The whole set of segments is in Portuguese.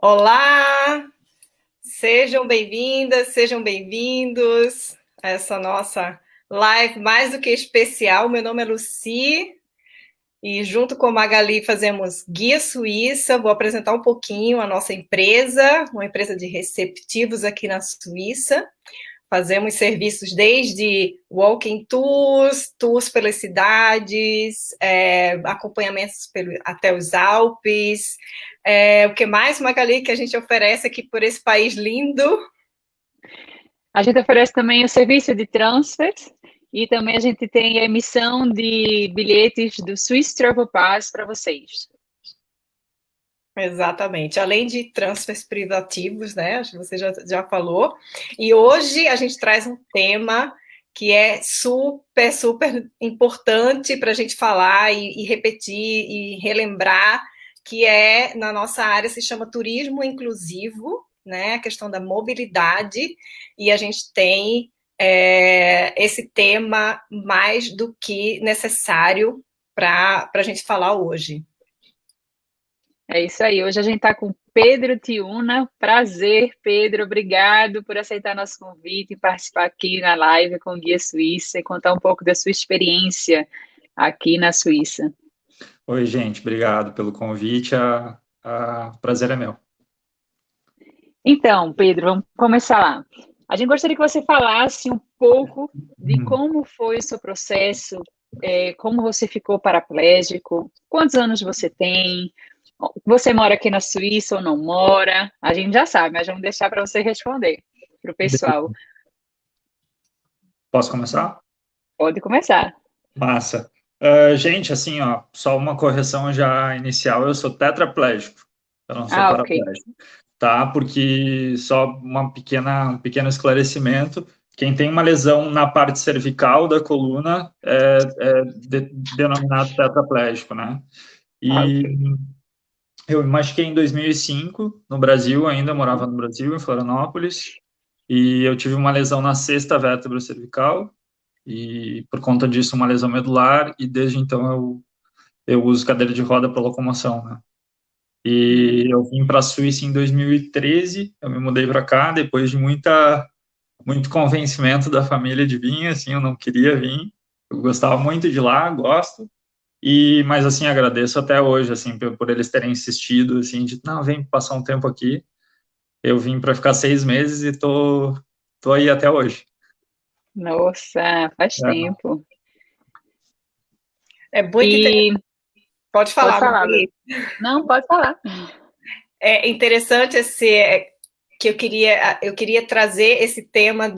Olá, sejam bem-vindas, sejam bem-vindos a essa nossa live mais do que especial. Meu nome é Lucy e junto com a Magali fazemos Guia Suíça. Vou apresentar um pouquinho a nossa empresa, uma empresa de receptivos aqui na Suíça. Fazemos serviços desde walking tours, tours pelas cidades, acompanhamentos até os Alpes. O que mais, Magali, que a gente oferece aqui por esse país lindo? A gente oferece também o serviço de transfer e também a gente tem a emissão de bilhetes do Swiss Travel Pass para vocês. Exatamente, além de transfers privativos, né? Acho que você já falou. E hoje a gente traz um tema que é super, super importante para a gente falar e repetir e relembrar, que é, na nossa área, se chama turismo inclusivo, né? A questão da mobilidade, e a gente tem esse tema mais do que necessário para a gente falar hoje. É isso aí. Hoje a gente está com Pedro Tiuna. Prazer, Pedro. Obrigado por aceitar nosso convite e participar aqui na live com o Guia Suíça e contar um pouco da sua experiência aqui na Suíça. Oi, gente. Obrigado pelo convite. Prazer é meu. Então, Pedro, vamos começar lá. A gente gostaria que você falasse um pouco de como foi o seu processo, como você ficou paraplégico, quantos anos você tem, você mora aqui na Suíça ou não mora? A gente já sabe, mas vamos deixar para você responder para o pessoal. Posso começar? Pode começar. Massa. Gente, assim, ó, só uma correção já inicial. Eu sou tetraplégico. Eu não sou Ok. paraplégico. Tá? Porque só um pequeno esclarecimento. Quem tem uma lesão na parte cervical da coluna é denominado tetraplégico, né? E Ok. eu me machuquei em 2005, no Brasil ainda, morava no Brasil, em Florianópolis, e eu tive uma lesão na sexta vértebra cervical, e por conta disso uma lesão medular, e desde então eu uso cadeira de roda para locomoção, né? E eu vim para a Suíça em 2013, eu me mudei para cá depois de muito convencimento da família de vir, assim, eu não queria vir, eu gostava muito de lá, gosto, mas assim, agradeço até hoje, assim, por eles terem insistido, assim, de, não, vem passar um tempo aqui, eu vim para ficar 6 meses e tô aí até hoje. Nossa, faz É. tempo. É muito interessante. E Pode pode falar, falar, Magali. não, pode falar. É interessante que eu queria trazer esse tema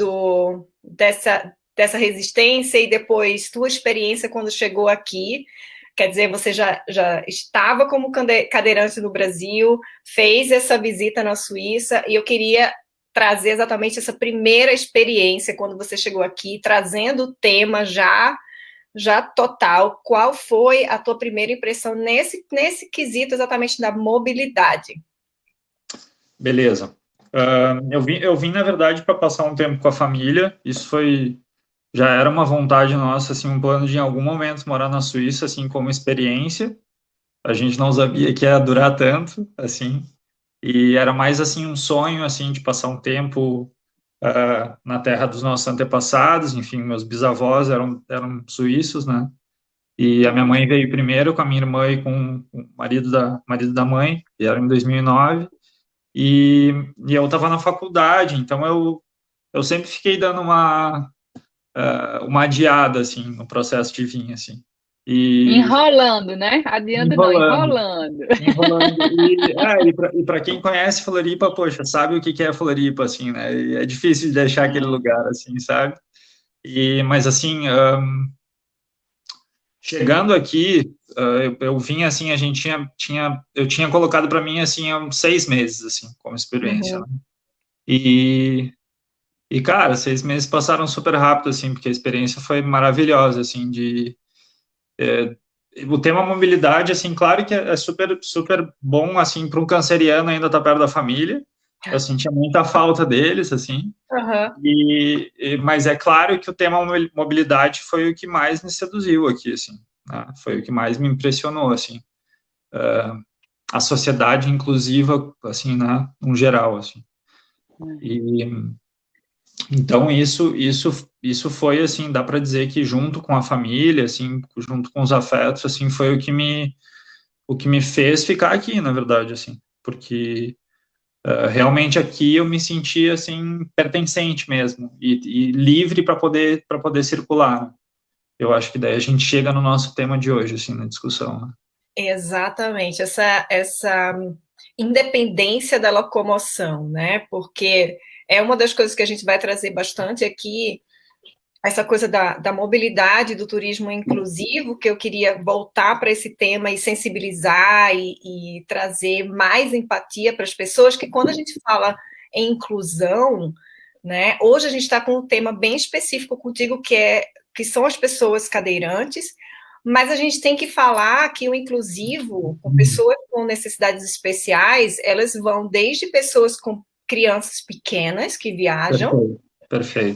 dessa resistência e depois tua experiência quando chegou aqui. Quer dizer, você já estava como cadeirante no Brasil, fez essa visita na Suíça, e eu queria trazer exatamente essa primeira experiência quando você chegou aqui, trazendo o tema já total. Qual foi a tua primeira impressão nesse quesito exatamente da mobilidade? Beleza. Eu vim, na verdade, para passar um tempo com a família. Já era uma vontade nossa, assim, um plano de em algum momento morar na Suíça, assim, como experiência. A gente não sabia que ia durar tanto, assim, e era mais, assim, um sonho, assim, de passar um tempo na terra dos nossos antepassados. Enfim, meus bisavós eram suíços, né? E a minha mãe veio primeiro com a minha irmã e com o marido da mãe, e era em 2009. E eu estava na faculdade, então eu sempre fiquei dando uma adiada, assim, no processo de vir, assim. E Enrolando, né? Adiando não, enrolando, enrolando. enrolando. E para quem conhece Floripa, poxa, sabe o que que é Floripa, assim, né? E é difícil de deixar aquele lugar, assim, sabe? Mas, assim, chegando aqui, eu vim, assim, a gente eu tinha colocado para mim, assim, há uns 6 meses, assim, como experiência, Uhum. né? E cara, 6 meses passaram super rápido, assim, porque a experiência foi maravilhosa, assim, o tema mobilidade, assim, claro que é super, super bom, assim, para um canceriano ainda estar perto da família. Eu sentia muita falta deles, assim, Uhum. mas é claro que o tema mobilidade foi o que mais me seduziu aqui, assim, né? Foi o que mais me impressionou, assim. a sociedade inclusiva, assim, né, no geral, assim. E então isso foi, assim, dá para dizer que junto com a família, assim, junto com os afetos, assim, foi o que me fez ficar aqui, na verdade, assim, porque realmente aqui eu me senti, assim, pertencente mesmo e livre para poder circular, né? Eu acho que daí a gente chega no nosso tema de hoje, assim, na discussão, né? Exatamente, essa independência da locomoção, né? Porque é uma das coisas que a gente vai trazer bastante aqui, essa coisa da mobilidade, do turismo inclusivo, que eu queria voltar para esse tema e sensibilizar e trazer mais empatia para as pessoas, que quando a gente fala em inclusão, né? Hoje a gente está com um tema bem específico contigo, que são as pessoas cadeirantes, mas a gente tem que falar que o inclusivo, com pessoas com necessidades especiais, elas vão desde pessoas com crianças pequenas que viajam, Perfeito.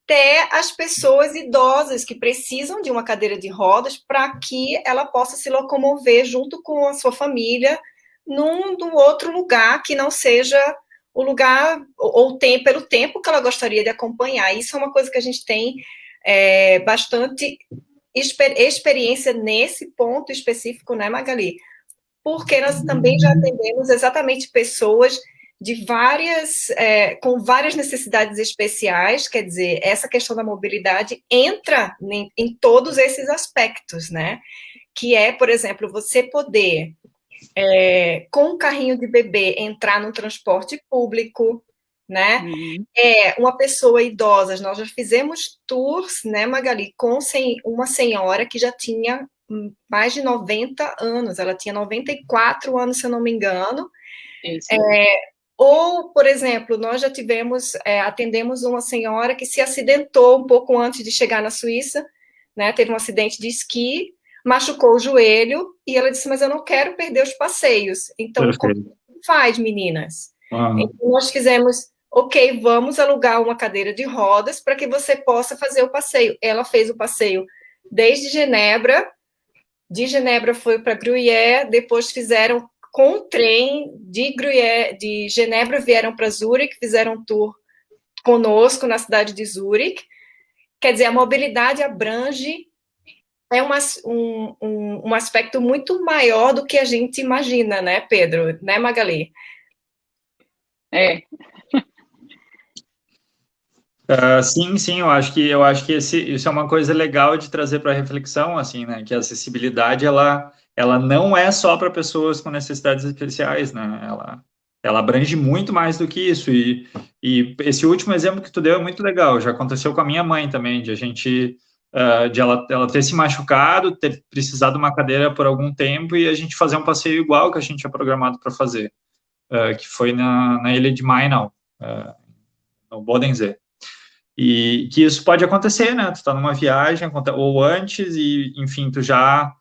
até as pessoas idosas que precisam de uma cadeira de rodas para que ela possa se locomover junto com a sua família num outro lugar que não seja o lugar ou pelo tempo que ela gostaria de acompanhar. Isso é uma coisa que a gente tem bastante experiência nesse ponto específico, né, Magali? Porque nós também já atendemos exatamente pessoas de com várias necessidades especiais, quer dizer, essa questão da mobilidade entra em todos esses aspectos, né? Que é, por exemplo, você poder, com um carrinho de bebê, entrar no transporte público, né? Uhum. Uma pessoa idosa, nós já fizemos tours, né, Magali, com uma senhora que já tinha mais de 90 anos, ela tinha 94 anos, se eu não me engano. Isso. Ou, por exemplo, nós já atendemos uma senhora que se acidentou um pouco antes de chegar na Suíça, né, teve um acidente de esqui, machucou o joelho, e ela disse, mas eu não quero perder os passeios. Então, como faz, meninas? Então, nós fizemos, ok, vamos alugar uma cadeira de rodas para que você possa fazer o passeio. Ela fez o passeio desde Genebra, de Genebra foi para Gruyère, depois fizeram com o trem de Genebra, vieram para Zurique, fizeram um tour conosco na cidade de Zurique. Quer dizer, a mobilidade abrange um aspecto muito maior do que a gente imagina, né, Pedro? Né, Magali? Sim, eu acho que isso é uma coisa legal de trazer para reflexão, assim, né? Que a acessibilidade ela não é só para pessoas com necessidades especiais, né? Ela abrange muito mais do que isso. E esse último exemplo que tu deu é muito legal. Já aconteceu com a minha mãe também, de a gente de ela ter se machucado, ter precisado de uma cadeira por algum tempo e a gente fazer um passeio igual que a gente tinha programado para fazer, que foi na ilha de Mainau, no Bodensee. E que isso pode acontecer, né? Tu está numa viagem, ou antes, e, enfim, tu já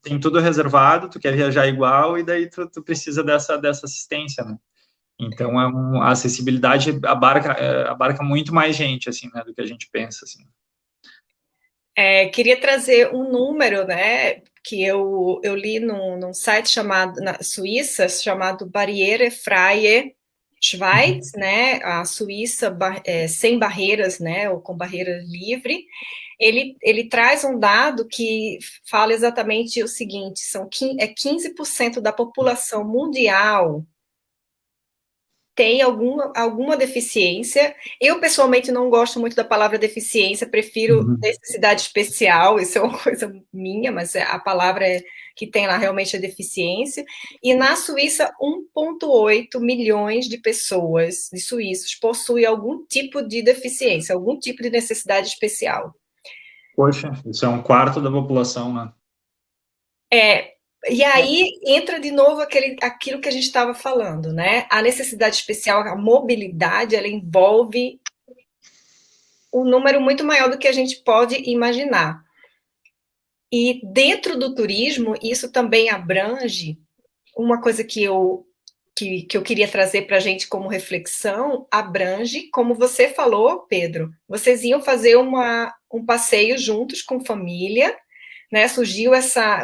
tem tudo reservado, tu quer viajar igual, e daí tu precisa dessa assistência, né? Então, a acessibilidade abarca muito mais gente, assim, né, do que a gente pensa, assim. Queria trazer um número, né, que eu li num site chamado, na Suíça, chamado Barriere Freie Schweiz, né, a Suíça sem barreiras, né, ou com barreira livre. Ele traz um dado que fala exatamente o seguinte, 15% da população mundial tem alguma deficiência. Eu, pessoalmente, não gosto muito da palavra deficiência, prefiro necessidade especial, isso é uma coisa minha, mas a palavra que tem lá realmente é deficiência. E na Suíça, 1,8 milhões de pessoas, de suíços, possuem algum tipo de deficiência, algum tipo de necessidade especial. Poxa, isso é um quarto da população, né? E aí entra de novo aquilo que a gente estava falando, né? A necessidade especial, a mobilidade, ela envolve um número muito maior do que a gente pode imaginar. E dentro do turismo, isso também abrange uma coisa que eu queria trazer para a gente como reflexão, abrange, como você falou, Pedro, vocês iam fazer um passeio juntos com família, né? Surgiu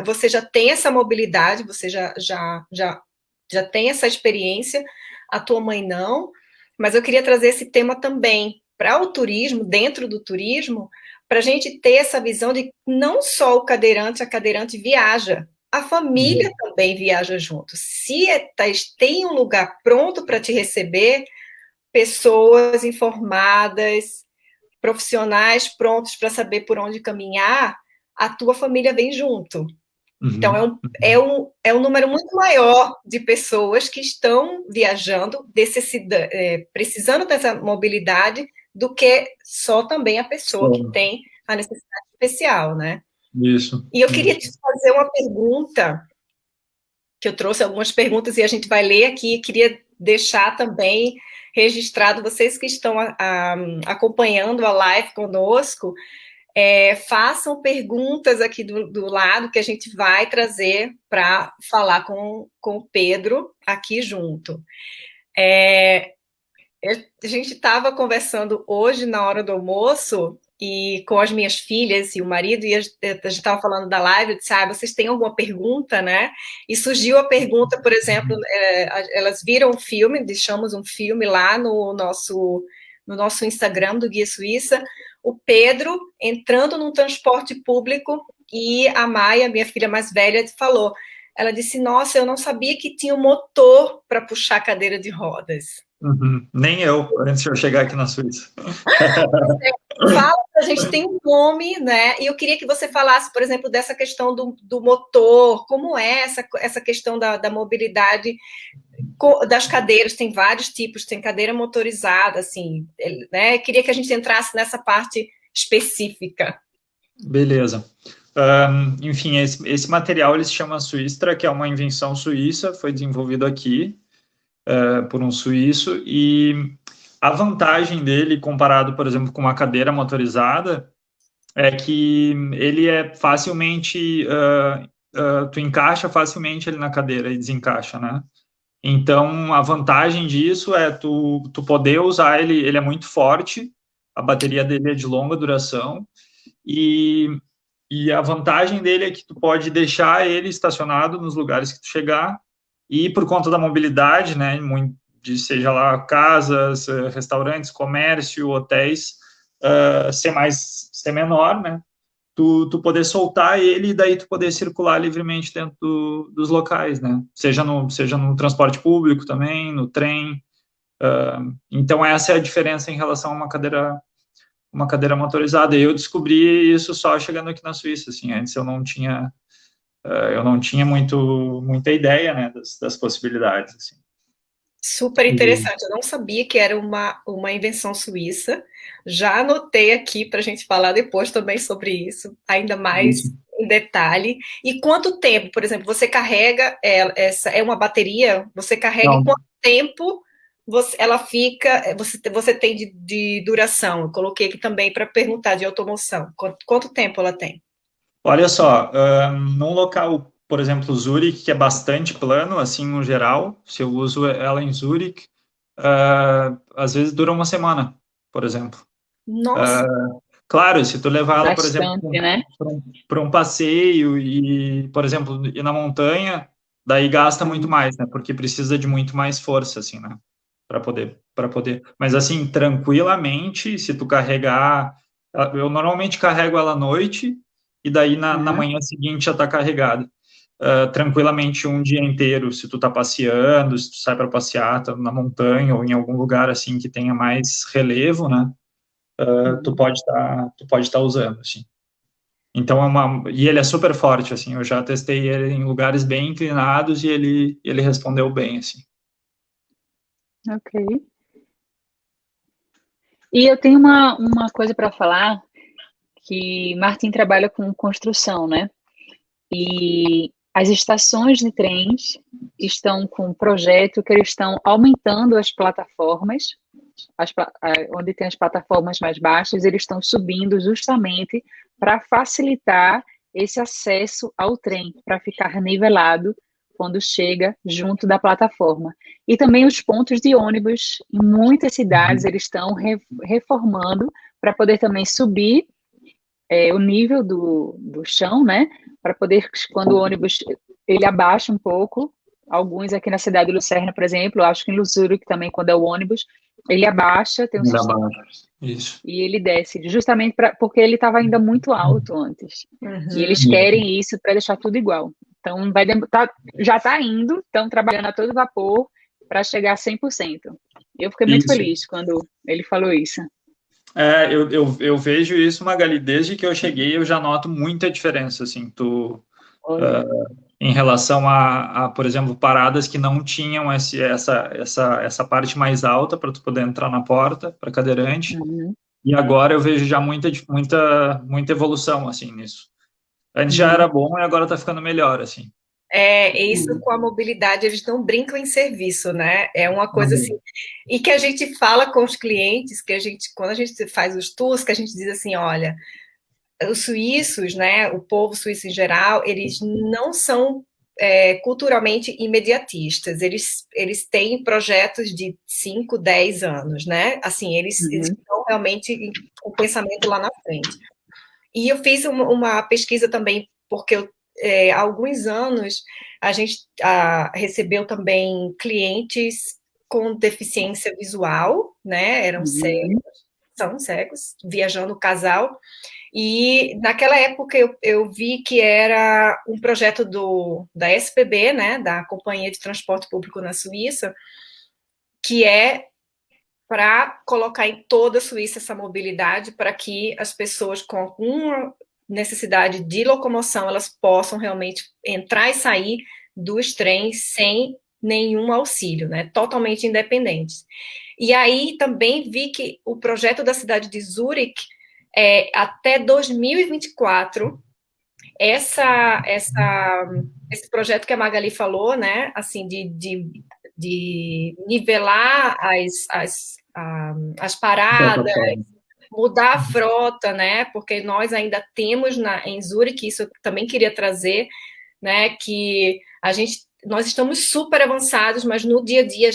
você já tem essa mobilidade, você já já tem essa experiência, a tua mãe não, mas eu queria trazer esse tema também para o turismo, dentro do turismo, para a gente ter essa visão de não só a cadeirante viaja, a família também viaja junto. Se tem um lugar pronto para te receber, pessoas informadas, profissionais prontos para saber por onde caminhar, a tua família vem junto. Então, é um número muito maior de pessoas que estão viajando, precisando dessa mobilidade, do que só também a pessoa que tem a necessidade especial, né? Isso. E eu queria te fazer uma pergunta, que eu trouxe algumas perguntas e a gente vai ler aqui, queria deixar também registrado, vocês que estão acompanhando a live conosco, façam perguntas aqui do lado que a gente vai trazer para falar com o Pedro aqui junto. A gente estava conversando hoje na hora do almoço e com as minhas filhas e o marido, e a gente estava falando da live, eu disse, vocês têm alguma pergunta, né? E surgiu a pergunta, por exemplo, elas viram um filme, deixamos um filme lá no nosso Instagram do Guia Suíça, o Pedro entrando num transporte público e a Maia, minha filha mais velha, falou, ela disse, nossa, eu não sabia que tinha um motor para puxar a cadeira de rodas. Nem eu, antes de eu chegar aqui na Suíça. Fala, a gente tem um nome, né? E eu queria que você falasse, por exemplo, dessa questão do motor, como é essa questão da mobilidade das cadeiras, tem vários tipos, tem cadeira motorizada, assim, né? Eu queria que a gente entrasse nessa parte específica. Beleza. Enfim, esse material ele se chama Suistra, que é uma invenção suíça, foi desenvolvido aqui por um suíço, e a vantagem dele, comparado, por exemplo, com uma cadeira motorizada, é que ele é facilmente, tu encaixa facilmente ele na cadeira e desencaixa, né? Então, a vantagem disso é tu poder usar ele é muito forte, a bateria dele é de longa duração, e a vantagem dele é que tu pode deixar ele estacionado nos lugares que tu chegar, e por conta da mobilidade, né, seja lá casas, restaurantes, comércio, hotéis, ser menor, né, tu poder soltar ele e daí tu poder circular livremente dentro dos locais, né, seja no transporte público também, no trem. Então essa é a diferença em relação a uma cadeira motorizada. E eu descobri isso só chegando aqui na Suíça, assim, antes eu não tinha muita ideia, né, das possibilidades, assim. Super interessante, eu não sabia que era uma invenção suíça, já anotei aqui para a gente falar depois também sobre isso, ainda mais em detalhe. E quanto tempo, por exemplo, você carrega, é uma bateria, você carrega e quanto tempo ela fica, você tem de duração? Eu coloquei aqui também para perguntar de automoção, quanto tempo ela tem? Olha só, num local, por exemplo, Zurique, que é bastante plano, assim, no geral, se eu uso ela em Zurique, às vezes dura uma semana, por exemplo. Nossa! Claro, se tu levar ela, por exemplo, né? para um passeio e, por exemplo, ir na montanha, daí gasta muito mais, né? Porque precisa de muito mais força, assim, né? Para poder. Mas, assim, tranquilamente, se tu carregar... Eu normalmente carrego ela à noite e daí na manhã seguinte já está carregada. Tranquilamente um dia inteiro, se tu tá passeando, se tu sai para passear, tá na montanha ou em algum lugar, assim, que tenha mais relevo, né? Tu pode estar usando, assim. Então, e ele é super forte, assim, eu já testei ele em lugares bem inclinados e ele respondeu bem, assim. Ok. E eu tenho uma coisa para falar, que Martin trabalha com construção, né? E as estações de trens estão com um projeto que eles estão aumentando as plataformas, onde tem as plataformas mais baixas, eles estão subindo justamente para facilitar esse acesso ao trem, para ficar nivelado quando chega junto da plataforma. E também os pontos de ônibus, em muitas cidades, eles estão reformando para poder também subir o nível do chão, né? Para poder, quando o ônibus ele abaixa um pouco, alguns aqui na cidade de Lucerna, por exemplo, acho que em Zurique também, quando é o ônibus, ele abaixa, tem um Ainda sistema, mais. Isso. e ele desce, justamente porque ele estava ainda muito alto antes. E Uhum. eles querem isso para deixar tudo igual. Então, já está indo, estão trabalhando a todo vapor para chegar a 100%. Eu fiquei muito Isso. feliz quando ele falou isso. Eu vejo isso, Magali, desde que eu cheguei, eu já noto muita diferença, assim, em relação por exemplo, paradas que não tinham essa parte mais alta para tu poder entrar na porta, para cadeirante, Uhum. e agora eu vejo já muita evolução, assim, nisso. Antes já era bom e agora está ficando melhor, assim. Isso com a mobilidade, eles não brincam em serviço, né? É uma coisa assim, e que a gente fala com os clientes, quando a gente faz os tours, que a gente diz assim, olha, os suíços, né, o povo suíço em geral, eles não são culturalmente imediatistas, eles têm projetos de 5, 10 anos, né? Assim, eles estão realmente com o pensamento lá na frente. E eu fiz uma pesquisa também, porque há alguns anos a gente recebeu também clientes com deficiência visual, né? São cegos, viajando casal. E naquela época eu vi que era um projeto da SPB, né? Da Companhia de Transporte Público na Suíça, que é para colocar em toda a Suíça essa mobilidade para que as pessoas com alguma necessidade de locomoção elas possam realmente entrar e sair dos trens sem nenhum auxílio, né? Totalmente independentes. E aí também vi que o projeto da cidade de Zurique até 2024 esse projeto que a Magali falou, né? Assim de nivelar as paradas, mudar a frota, né? Porque nós ainda temos em Zurique, isso eu também queria trazer, né? Que nós estamos super avançados, mas no dia a dia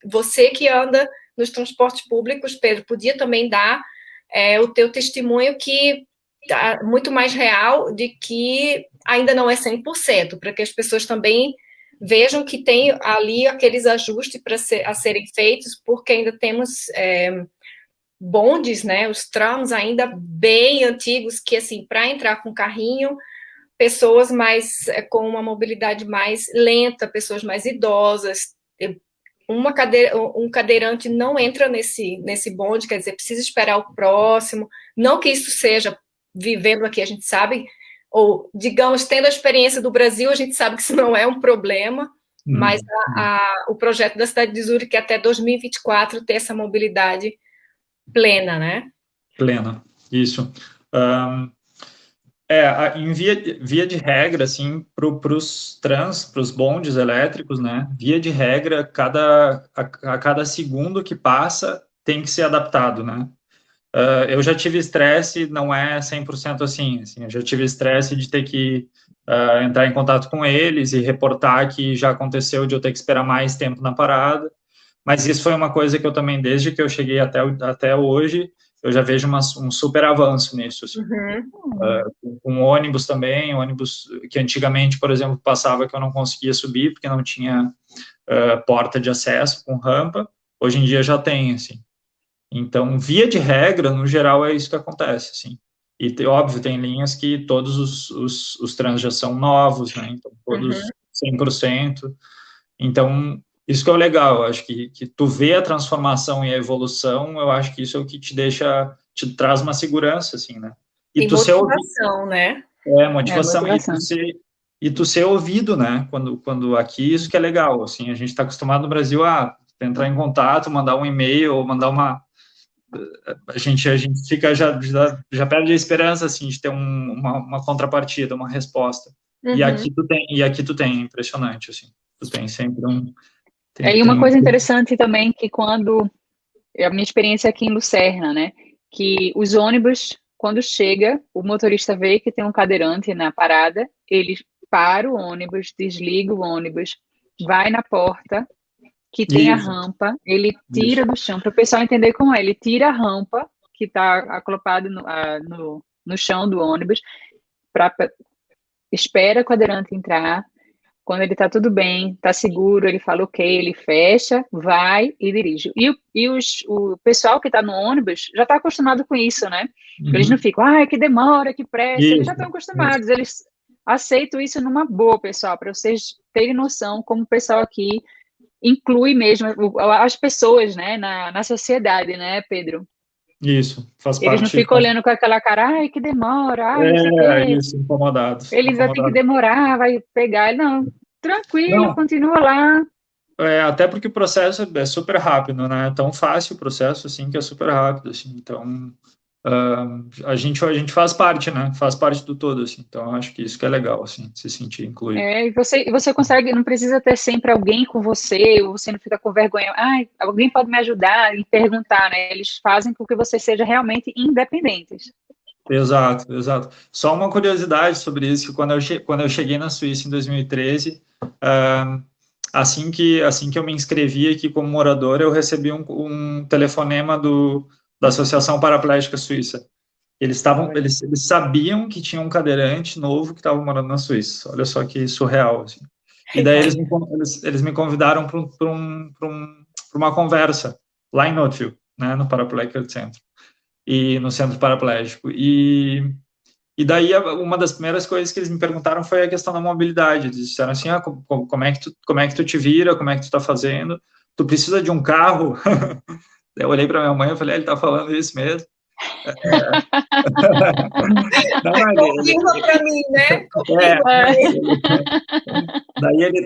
você que anda nos transportes públicos, Pedro, podia também dar o teu testemunho que muito mais real de que ainda não é 100%, para que as pessoas também vejam que tem ali aqueles ajustes a serem feitos, porque ainda temos bondes, né, os trams ainda bem antigos, que assim, para entrar com carrinho, pessoas com uma mobilidade mais lenta, pessoas mais idosas, um cadeirante não entra nesse bonde, quer dizer, precisa esperar o próximo, não que isso seja, vivendo aqui, a gente sabe, ou, digamos, tendo a experiência do Brasil, a gente sabe que isso não é um problema, mas o projeto da cidade de Zurique é até 2024 ter essa mobilidade plena, né? Plena, isso. Em via de regra, assim, para os bondes elétricos, né, via de regra, a cada segundo que passa tem que ser adaptado, né. Eu já tive estresse, não é 100% assim, eu já tive estresse de ter que entrar em contato com eles e reportar que já aconteceu de eu ter que esperar mais tempo na parada, mas isso foi uma coisa que eu também, desde que eu cheguei até hoje, eu já vejo um super avanço nisso, assim. Com ônibus também, ônibus que antigamente, por exemplo, passava que eu não conseguia subir porque não tinha porta de acesso com rampa, hoje em dia já tem, assim. Então, via de regra, no geral, é isso que acontece, assim. E, óbvio, tem linhas que todos os trens já são novos, né? Então, todos 100%. Então, isso que é o legal, eu acho que tu vê a transformação e a evolução, eu acho que isso é o que te traz uma segurança, assim, né? E motivação, né? Motivação. E tu ser ouvido, né? Quando aqui, isso que é legal, assim, a gente está acostumado no Brasil a entrar em contato, mandar um e-mail, ou mandar a gente fica já perde a esperança, assim, de ter uma contrapartida, uma resposta. E aqui tu tem, impressionante, assim. Tu tem sempre E uma coisa interessante também, que a minha experiência aqui em Lucerna, né, que os ônibus, quando chega, o motorista vê que tem um cadeirante na parada, ele para o ônibus, desliga o ônibus, vai na porta, que tem a rampa, ele tira do chão, para o pessoal entender como é, ele tira a rampa, que está acoplada no chão do ônibus, espera o cadeirante entrar, Quando ele está tudo bem, está seguro, ele fala ok, ele fecha, vai e dirige. O pessoal que está no ônibus já está acostumado com isso, né? Eles não Uhum. ficam, ai, que demora, que pressa. Eles já Isso, estão isso. acostumados, eles aceitam isso numa boa, pessoal, para vocês terem noção como o pessoal aqui inclui mesmo as pessoas, né, na sociedade, né, Pedro? Isso, faz Eles não parte. ficam olhando com aquela cara, ai, que demora, ai, não sei o quê. Isso, incomodados, Eles vai ter que incomodados. demorar, vai pegar. Não, tranquilo, Não, continua lá. até porque o processo é super rápido, né? É tão fácil o processo, assim, que é super rápido, assim. Então, a gente faz parte, né? Faz parte do todo, assim. Então, eu acho que isso que é legal, assim, se sentir incluído. E você consegue, não precisa ter sempre alguém com você, ou você não fica com vergonha. Ai, alguém pode me ajudar e perguntar, né? Eles fazem com que você seja realmente independente. Exato, exato. Só uma curiosidade sobre isso, que quando eu cheguei na Suíça em 2013, ah, assim que eu me inscrevi aqui como morador, eu recebi um telefonema da Associação Paraplégica Suíça. Eles sabiam que tinha um cadeirante novo que estava morando na Suíça. Olha só que surreal, assim. E daí Imagina. eles me convidaram para uma conversa lá em Notville, né, no Paraplegic Center e no centro paraplégico. E daí uma das primeiras coisas que eles me perguntaram foi a questão da mobilidade. Eles disseram assim, como é que tu te vira, como é que tu tá fazendo? Tu precisa de um carro? Eu olhei para minha mãe e falei, ele tá falando isso mesmo? Não, Confirma para mim, né? é, Confirma para mim.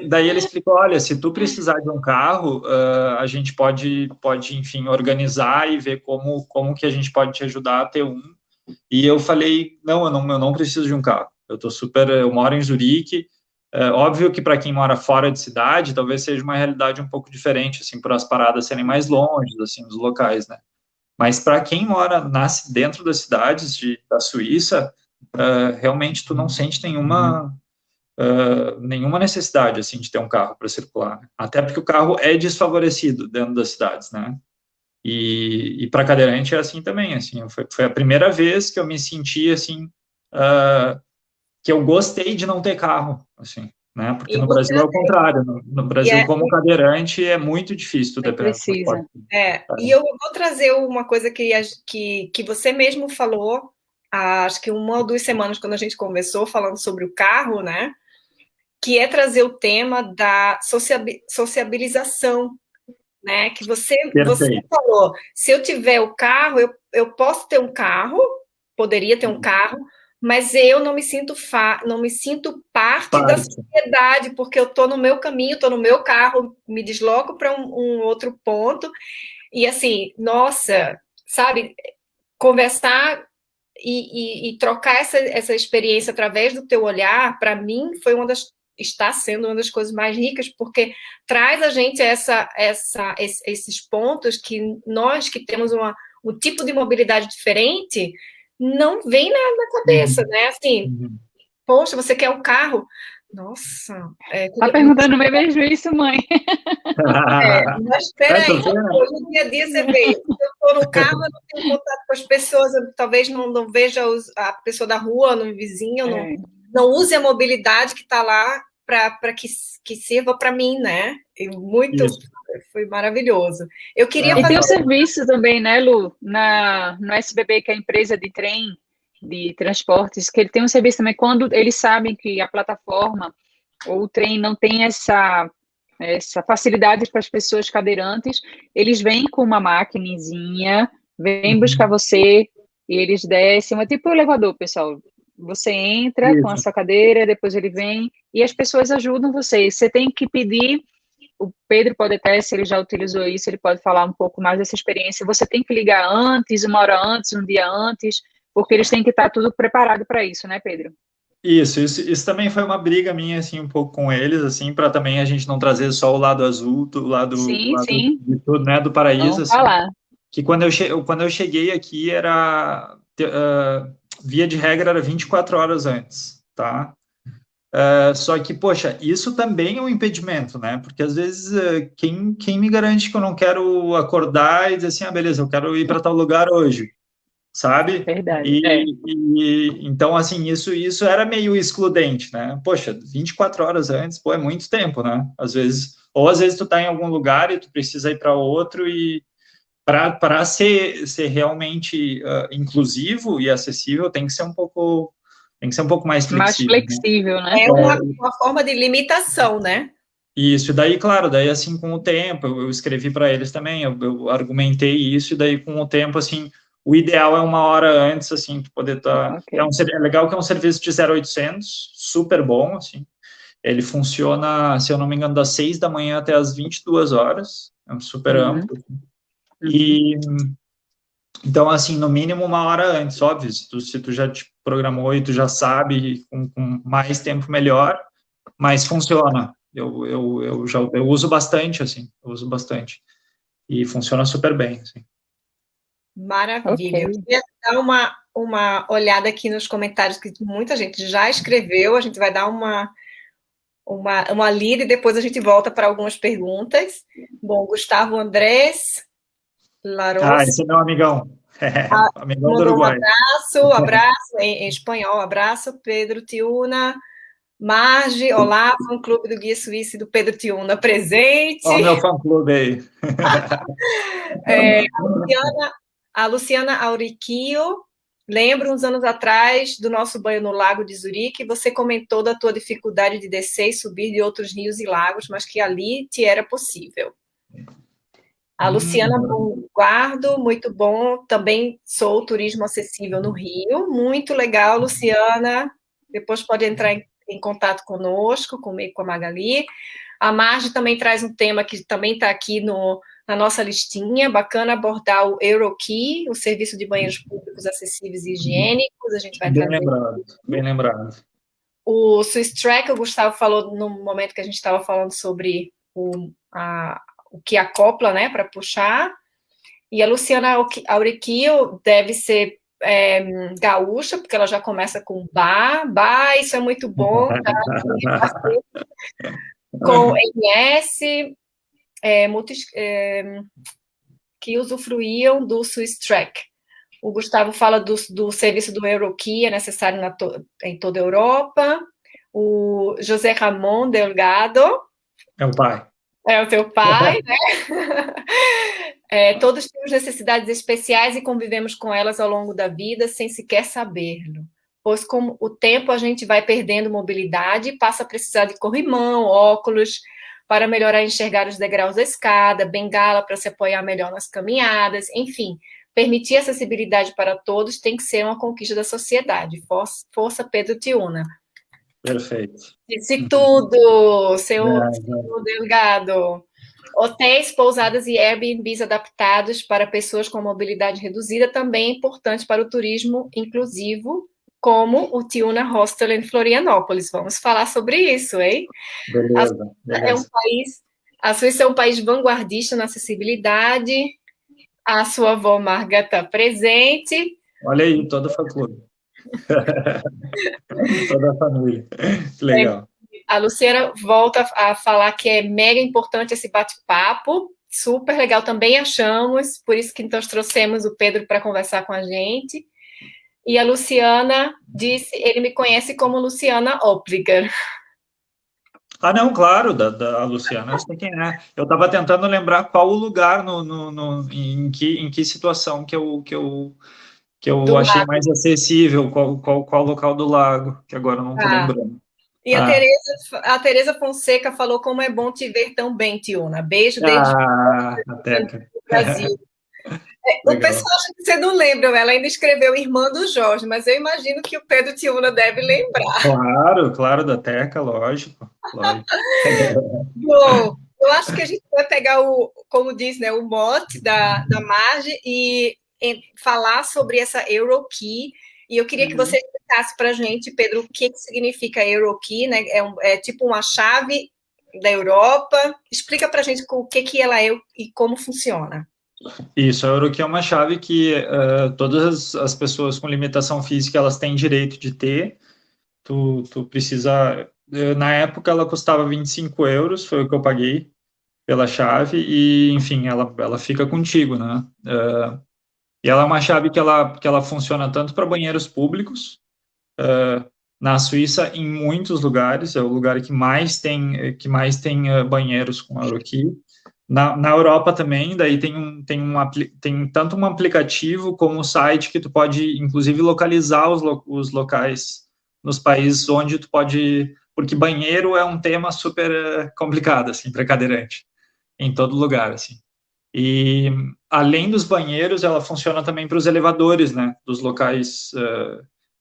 daí ele explicou, olha, se tu precisar de um carro, a gente pode, enfim, organizar e ver como que a gente pode te ajudar a ter um. E eu falei, não, eu não preciso de um carro. Eu moro em Zurique. Óbvio que para quem mora fora de cidade, talvez seja uma realidade um pouco diferente, assim, por as paradas serem mais longe, assim, dos locais, né? Mas para quem mora dentro das cidades da Suíça, realmente tu não sente nenhuma necessidade, assim, de ter um carro para circular, né? Até porque o carro é desfavorecido dentro das cidades, né? E para cadeirante é assim também, assim, foi a primeira vez que eu me senti assim, que eu gostei de não ter carro, assim, né? Porque E no você Brasil é o contrário, no e Brasil como cadeirante é muito difícil tu Você ter transporte. precisa. e eu vou trazer uma coisa que você mesmo falou, acho que 1 ou 2 semanas quando a gente conversou falando sobre o carro, né? Que é trazer o tema da sociabilização, né? Que você Perfeito. falou, se eu tiver o carro, eu posso ter um carro, poderia ter um carro, mas eu não me sinto parte da Parte. sociedade, porque eu estou no meu caminho, estou no meu carro, me desloco para um outro ponto, e assim, nossa, sabe, conversar e trocar essa experiência através do teu olhar, para mim, está sendo uma das coisas mais ricas, porque traz a gente esses pontos que nós que temos um tipo de mobilidade diferente não vem na cabeça, Uhum. né? Assim, Uhum. poxa, você quer um carro? Nossa, Tá perguntando mesmo isso, mãe? mas espera aí, Tá vendo? no dia a dia você vê, se eu estou no carro, eu não tenho contato com as pessoas, eu talvez não veja a pessoa da rua, no vizinho, não use a mobilidade que está lá para que sirva para mim, né? Isso. Foi maravilhoso. Eu queria E fazer tem um uma... serviço também, né, Lu, no SBB, que é a empresa de trem, de transportes, que ele tem um serviço também, quando eles sabem que a plataforma ou o trem não tem essa facilidade para as pessoas cadeirantes, eles vêm com uma maquininha, vêm buscar Uhum. você e eles descem, é tipo o elevador, pessoal. Você entra com a Isso. sua cadeira, depois ele vem e as pessoas ajudam você. Você tem que pedir, o Pedro pode até, se ele já utilizou isso, ele pode falar um pouco mais dessa experiência. Você tem que ligar antes, 1 hora antes, um dia antes, porque eles têm que estar tudo preparado para isso, né, Pedro? Isso também foi uma briga minha, assim, um pouco com eles, assim, para também a gente não trazer só o lado azul, o Sim, lado sim, de tudo, né, do paraíso, vamos assim, falar. que quando eu cheguei aqui via de regra era 24 horas antes, tá? Só que, poxa, isso também é um impedimento, né? Porque às vezes quem me garante que eu não quero acordar e dizer assim, beleza, eu quero ir para tal lugar hoje. sabe? Verdade. É. Então, assim, isso era meio excludente, né? Poxa, 24 horas antes, pô, é muito tempo, né? Às vezes tu tá em algum lugar e tu precisa ir para outro e para ser realmente inclusivo e acessível, tem que ser um pouco mais Mais flexível, né? flexível, né? É uma forma de limitação, né? Isso, e daí, claro, daí assim, com o tempo, eu escrevi para eles também, eu argumentei isso, e daí com o tempo, assim, o ideal é 1 hora antes, assim, tu poder estar... Ok. É legal que é um serviço de 0800, super bom, assim, ele funciona, se eu não me engano, das 6 da manhã até as 22 horas, é um super Uhum. amplo, e então, assim, no mínimo 1 hora antes, óbvio, se tu já te programou e tu já sabe, com mais tempo melhor, mas funciona. Eu uso bastante, assim, eu uso bastante. E funciona super bem, assim. Maravilha. Eu Ok. queria dar uma olhada aqui nos comentários que muita gente já escreveu. A gente vai dar uma lida e depois a gente volta para algumas perguntas. Bom, Gustavo Andrés Ah, Laros esse é meu amigão. Amigão do mandou um Uruguai. abraço em espanhol, abraço, Pedro Tiuna. Marge, olá, fã-clube do Guia Suíço e do Pedro Tiuna Olha o presente. meu fã-clube aí. A Luciana Auriquio, lembro uns anos atrás do nosso banho no Lago de Zurique, você comentou da tua dificuldade de descer e subir de outros rios e lagos, mas que ali te era possível. A Luciana Bonguardo, muito bom, também sou turismo acessível no Rio, muito legal, Luciana, depois pode entrar em contato conosco, comigo, com a Magali. A Marge também traz um tema que também está aqui na nossa listinha, bacana abordar o Eurokey, o serviço de banheiros públicos acessíveis e higiênicos, a gente vai Bem trazer. lembrado, bem lembrado. O Swiss Track, o Gustavo falou no momento que a gente estava falando sobre o que acopla, né, para puxar. E a Luciana Auriquio deve ser gaúcha, porque ela já começa com bah, isso é muito bom, tá? Com MS, que usufruíam do Swiss Track. O Gustavo fala do serviço do Eurokey, é necessário em toda a Europa. O José Ramon Delgado É o pai. é o teu pai, né? Todos temos necessidades especiais e convivemos com elas ao longo da vida sem sequer saberlo. Pois com o tempo a gente vai perdendo mobilidade e passa a precisar de corrimão, óculos, para melhorar enxergar os degraus da escada, bengala para se apoiar melhor nas caminhadas, enfim. Permitir acessibilidade para todos tem que ser uma conquista da sociedade. Força Pedro Tiuna. Perfeito. Disse tudo, seu Delgado. Hotéis, pousadas e Airbnbs adaptados para pessoas com mobilidade reduzida também é importante para o turismo inclusivo, como o Tiuna Hostel em Florianópolis. Vamos falar sobre isso, hein? Beleza. A Suíça é um país vanguardista na acessibilidade. A sua avó Marga está presente. Olha aí, todo fã-clube. Toda a família. Que legal. A Luciana volta a falar que é mega importante esse bate-papo, super legal, também achamos, por isso que nós trouxemos o Pedro para conversar com a gente. E a Luciana disse, ele me conhece como Luciana Opliger. Ah, não, claro, da Luciana, eu sei quem é. Eu estava tentando lembrar qual o lugar em que situação que eu Do achei lado. mais acessível, qual local do lago, que agora eu não estou lembrando. E a Tereza Fonseca falou como é bom te ver tão bem, Tiuna. Beijo desde A Teca. o Brasil. O pessoal acha que você não lembra, ela ainda escreveu Irmã do Jorge, mas eu imagino que o Pedro Tiuna deve lembrar. Claro, da Teca, lógico. Bom, eu acho que a gente vai pegar como diz, né, o mote da Marge e falar sobre essa Eurokey. E eu queria que você explicasse para a gente, Pedro, o que significa Eurokey, né? É tipo uma chave da Europa. Explica para a gente o que ela é e como funciona. Isso, a Eurokey é uma chave que todas as pessoas com limitação física elas têm direito de ter. Tu precisa... Na época ela custava 25 euros, foi o que eu paguei pela chave, e enfim, ela fica contigo, né? E ela é uma chave que ela funciona tanto para banheiros públicos, na Suíça, em muitos lugares, é o lugar que mais tem banheiros com EuroKey. Na Europa também, daí tem tanto um aplicativo como um site que tu pode, inclusive, localizar os locais nos países onde tu pode... Porque banheiro é um tema super complicado, assim, para cadeirante, em todo lugar, assim. E, além dos banheiros, ela funciona também para os elevadores, né, dos locais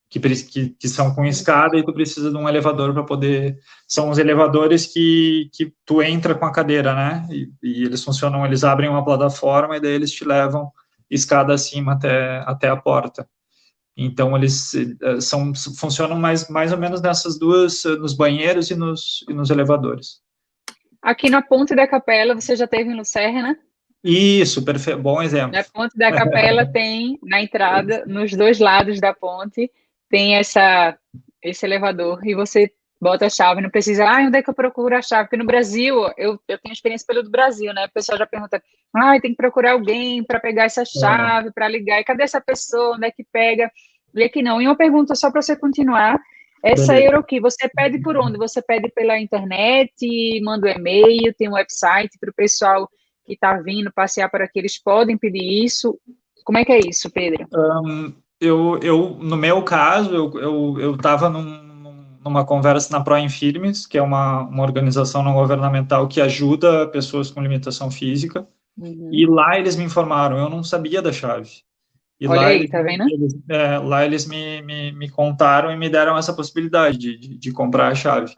que são com escada e tu precisa de um elevador para poder... São os elevadores que tu entra com a cadeira, né? E eles funcionam, eles abrem uma plataforma e daí eles te levam escada acima até a porta. Então, eles funcionam mais ou menos nessas duas, nos banheiros e nos elevadores. Aqui na Ponte da Capela, você já teve em Lucerna? Isso, perfeito, bom exemplo. Na Ponte da Capela tem, na entrada, nos dois lados da ponte, tem esse elevador, e você bota a chave, não precisa, onde é que eu procuro a chave? Porque no Brasil, eu tenho experiência pelo do Brasil, né? O pessoal já pergunta, tem que procurar alguém para pegar essa chave, para ligar, e cadê essa pessoa, onde é que pega? E aqui não. E uma pergunta só para você continuar, essa Beleza. EuroKey, você pede por onde? Você pede pela internet, manda um e-mail, tem um website para o pessoal que está vindo passear por aqui, eles podem pedir isso? Como é que é isso, Pedro? No meu caso, eu estava numa conversa na ProInfirmes, que é uma organização não governamental que ajuda pessoas com limitação física, e lá eles me informaram, eu não sabia da chave. E Olha aí, tá vendo? lá eles me contaram e me deram essa possibilidade de comprar a chave.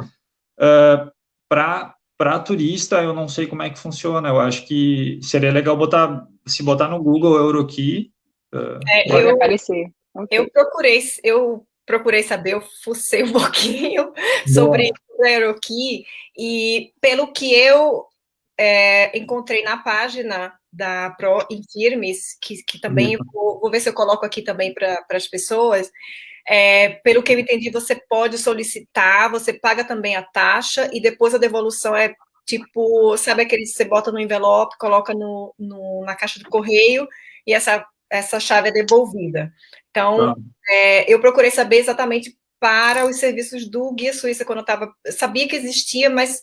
Para turista, eu não sei como é que funciona. Eu acho que seria legal se botar no Google EuroKey. Pode aparecer. Okay. Eu procurei saber, eu fucei um pouquinho sobre o EuroKey, e pelo que eu encontrei na página da ProInfirmes, que também vou ver se eu coloco aqui também para as pessoas. Pelo que eu entendi, você pode solicitar, você paga também a taxa, e depois a devolução é tipo, sabe aquele que você bota no envelope, coloca na caixa do correio, e essa chave é devolvida. Então, eu procurei saber exatamente para os serviços do Guia Suíça, quando eu sabia que existia, mas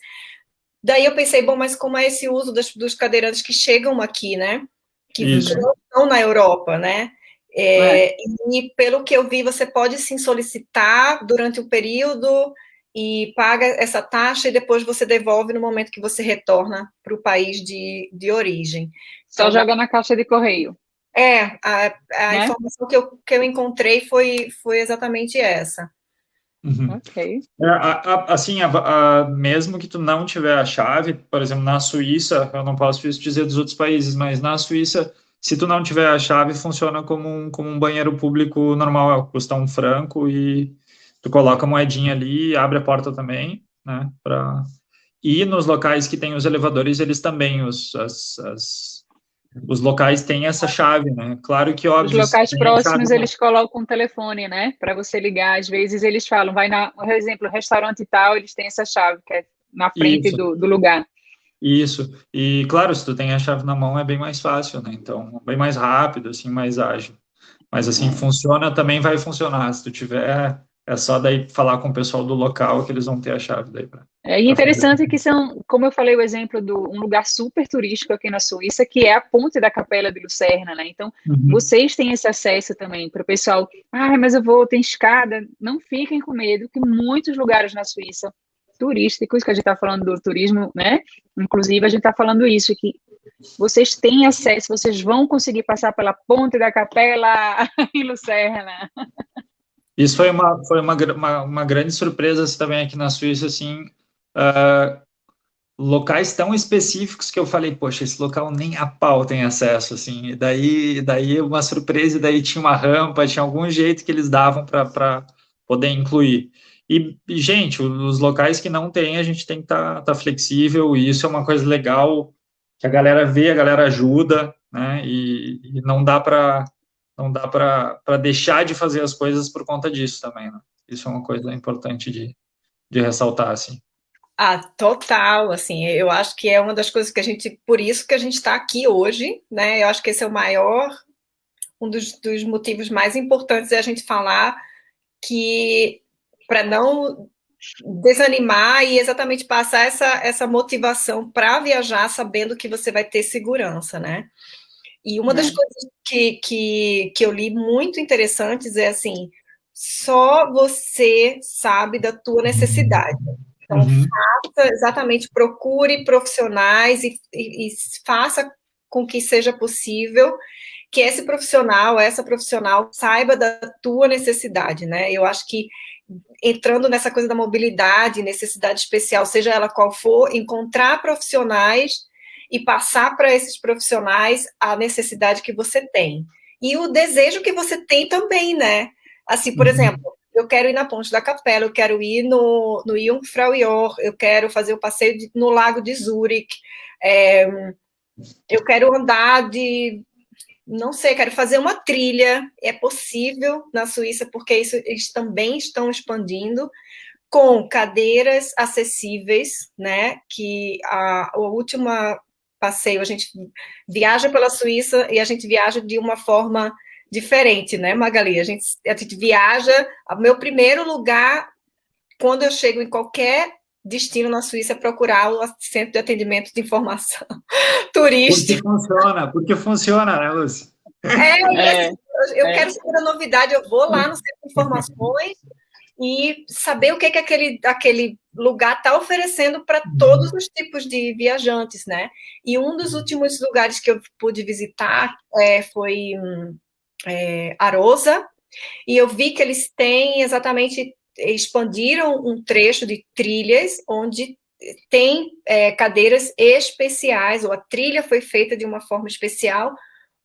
daí eu pensei, bom, mas como é esse uso dos cadeirantes que chegam aqui, né? Que não estão na Europa, né? E pelo que eu vi, você pode sim solicitar durante o período e paga essa taxa e depois você devolve no momento que você retorna para o país de origem. Só então, joga na caixa de correio. A informação que eu encontrei foi exatamente essa. Ok. Assim, mesmo que tu não tiver a chave, por exemplo, na Suíça, eu não posso dizer dos outros países, mas na Suíça, se tu não tiver a chave, funciona como um banheiro público normal, custa R$1 e tu coloca a moedinha ali e abre a porta também, né? E nos locais que tem os elevadores, eles também, os locais têm essa chave, né? Claro que, óbvio... Os locais próximos, eles colocam um telefone, né? Para você ligar. Às vezes, eles falam, por exemplo, restaurante e tal, eles têm essa chave, que é na frente do lugar. Isso. E, claro, se tu tem a chave na mão, é bem mais fácil, né? Então, bem mais rápido, assim, mais ágil. Mas, assim, funciona, também vai funcionar. Se tu tiver, é só daí falar com o pessoal do local que eles vão ter a chave daí para... E interessante que são, como eu falei, o exemplo de um lugar super turístico aqui na Suíça, que é a Ponte da Capela de Lucerna, né? Então, vocês têm esse acesso também para o pessoal, mas tem escada. Não fiquem com medo, que muitos lugares na Suíça turísticos, que a gente está falando do turismo, né? Inclusive, a gente está falando isso, que vocês têm acesso, vocês vão conseguir passar pela Ponte da Capela em Lucerna. Isso foi uma grande surpresa também aqui na Suíça, assim, locais tão específicos que eu falei, poxa, esse local nem a pau tem acesso, assim, e daí uma surpresa, e daí tinha uma rampa, tinha algum jeito que eles davam para poder incluir. E, gente, os locais que não tem, a gente tem que tá flexível, e isso é uma coisa legal, que a galera vê, a galera ajuda, né, e não dá para deixar de fazer as coisas por conta disso também, né? Isso é uma coisa importante de ressaltar, assim. Total, assim, eu acho que é uma das coisas que por isso que a gente está aqui hoje, né? Eu acho que esse é o maior um dos motivos mais importantes é a gente falar que, para não desanimar e exatamente passar essa motivação para viajar, sabendo que você vai ter segurança, né? E uma das coisas que eu li muito interessantes é assim, só você sabe da tua necessidade. Então, faça, exatamente, procure profissionais e faça com que seja possível que esse profissional, essa profissional saiba da tua necessidade, né? Eu acho que entrando nessa coisa da mobilidade, necessidade especial, seja ela qual for, encontrar profissionais e passar para esses profissionais a necessidade que você tem. E o desejo que você tem também, né? Assim, por exemplo, eu quero ir na Ponte da Capela, eu quero ir no Jungfraujoch, eu quero fazer o passeio no Lago de Zurique, eu quero andar não sei, quero fazer uma trilha, é possível na Suíça, porque isso eles também estão expandindo, com cadeiras acessíveis, né, que o último passeio, a gente viaja pela Suíça e a gente viaja de uma forma diferente, né, Magali? A gente viaja, o meu primeiro lugar, quando eu chego em qualquer destino na Suíça, é procurar o centro de atendimento de informação turística. Porque funciona, né, Lúcia? Eu quero saber a novidade, eu vou lá no centro de informações e saber o que aquele lugar está oferecendo para todos os tipos de viajantes, né? E um dos últimos lugares que eu pude visitar foi Arosa, e eu vi que eles têm exatamente, expandiram um trecho de trilhas onde tem cadeiras especiais, ou a trilha foi feita de uma forma especial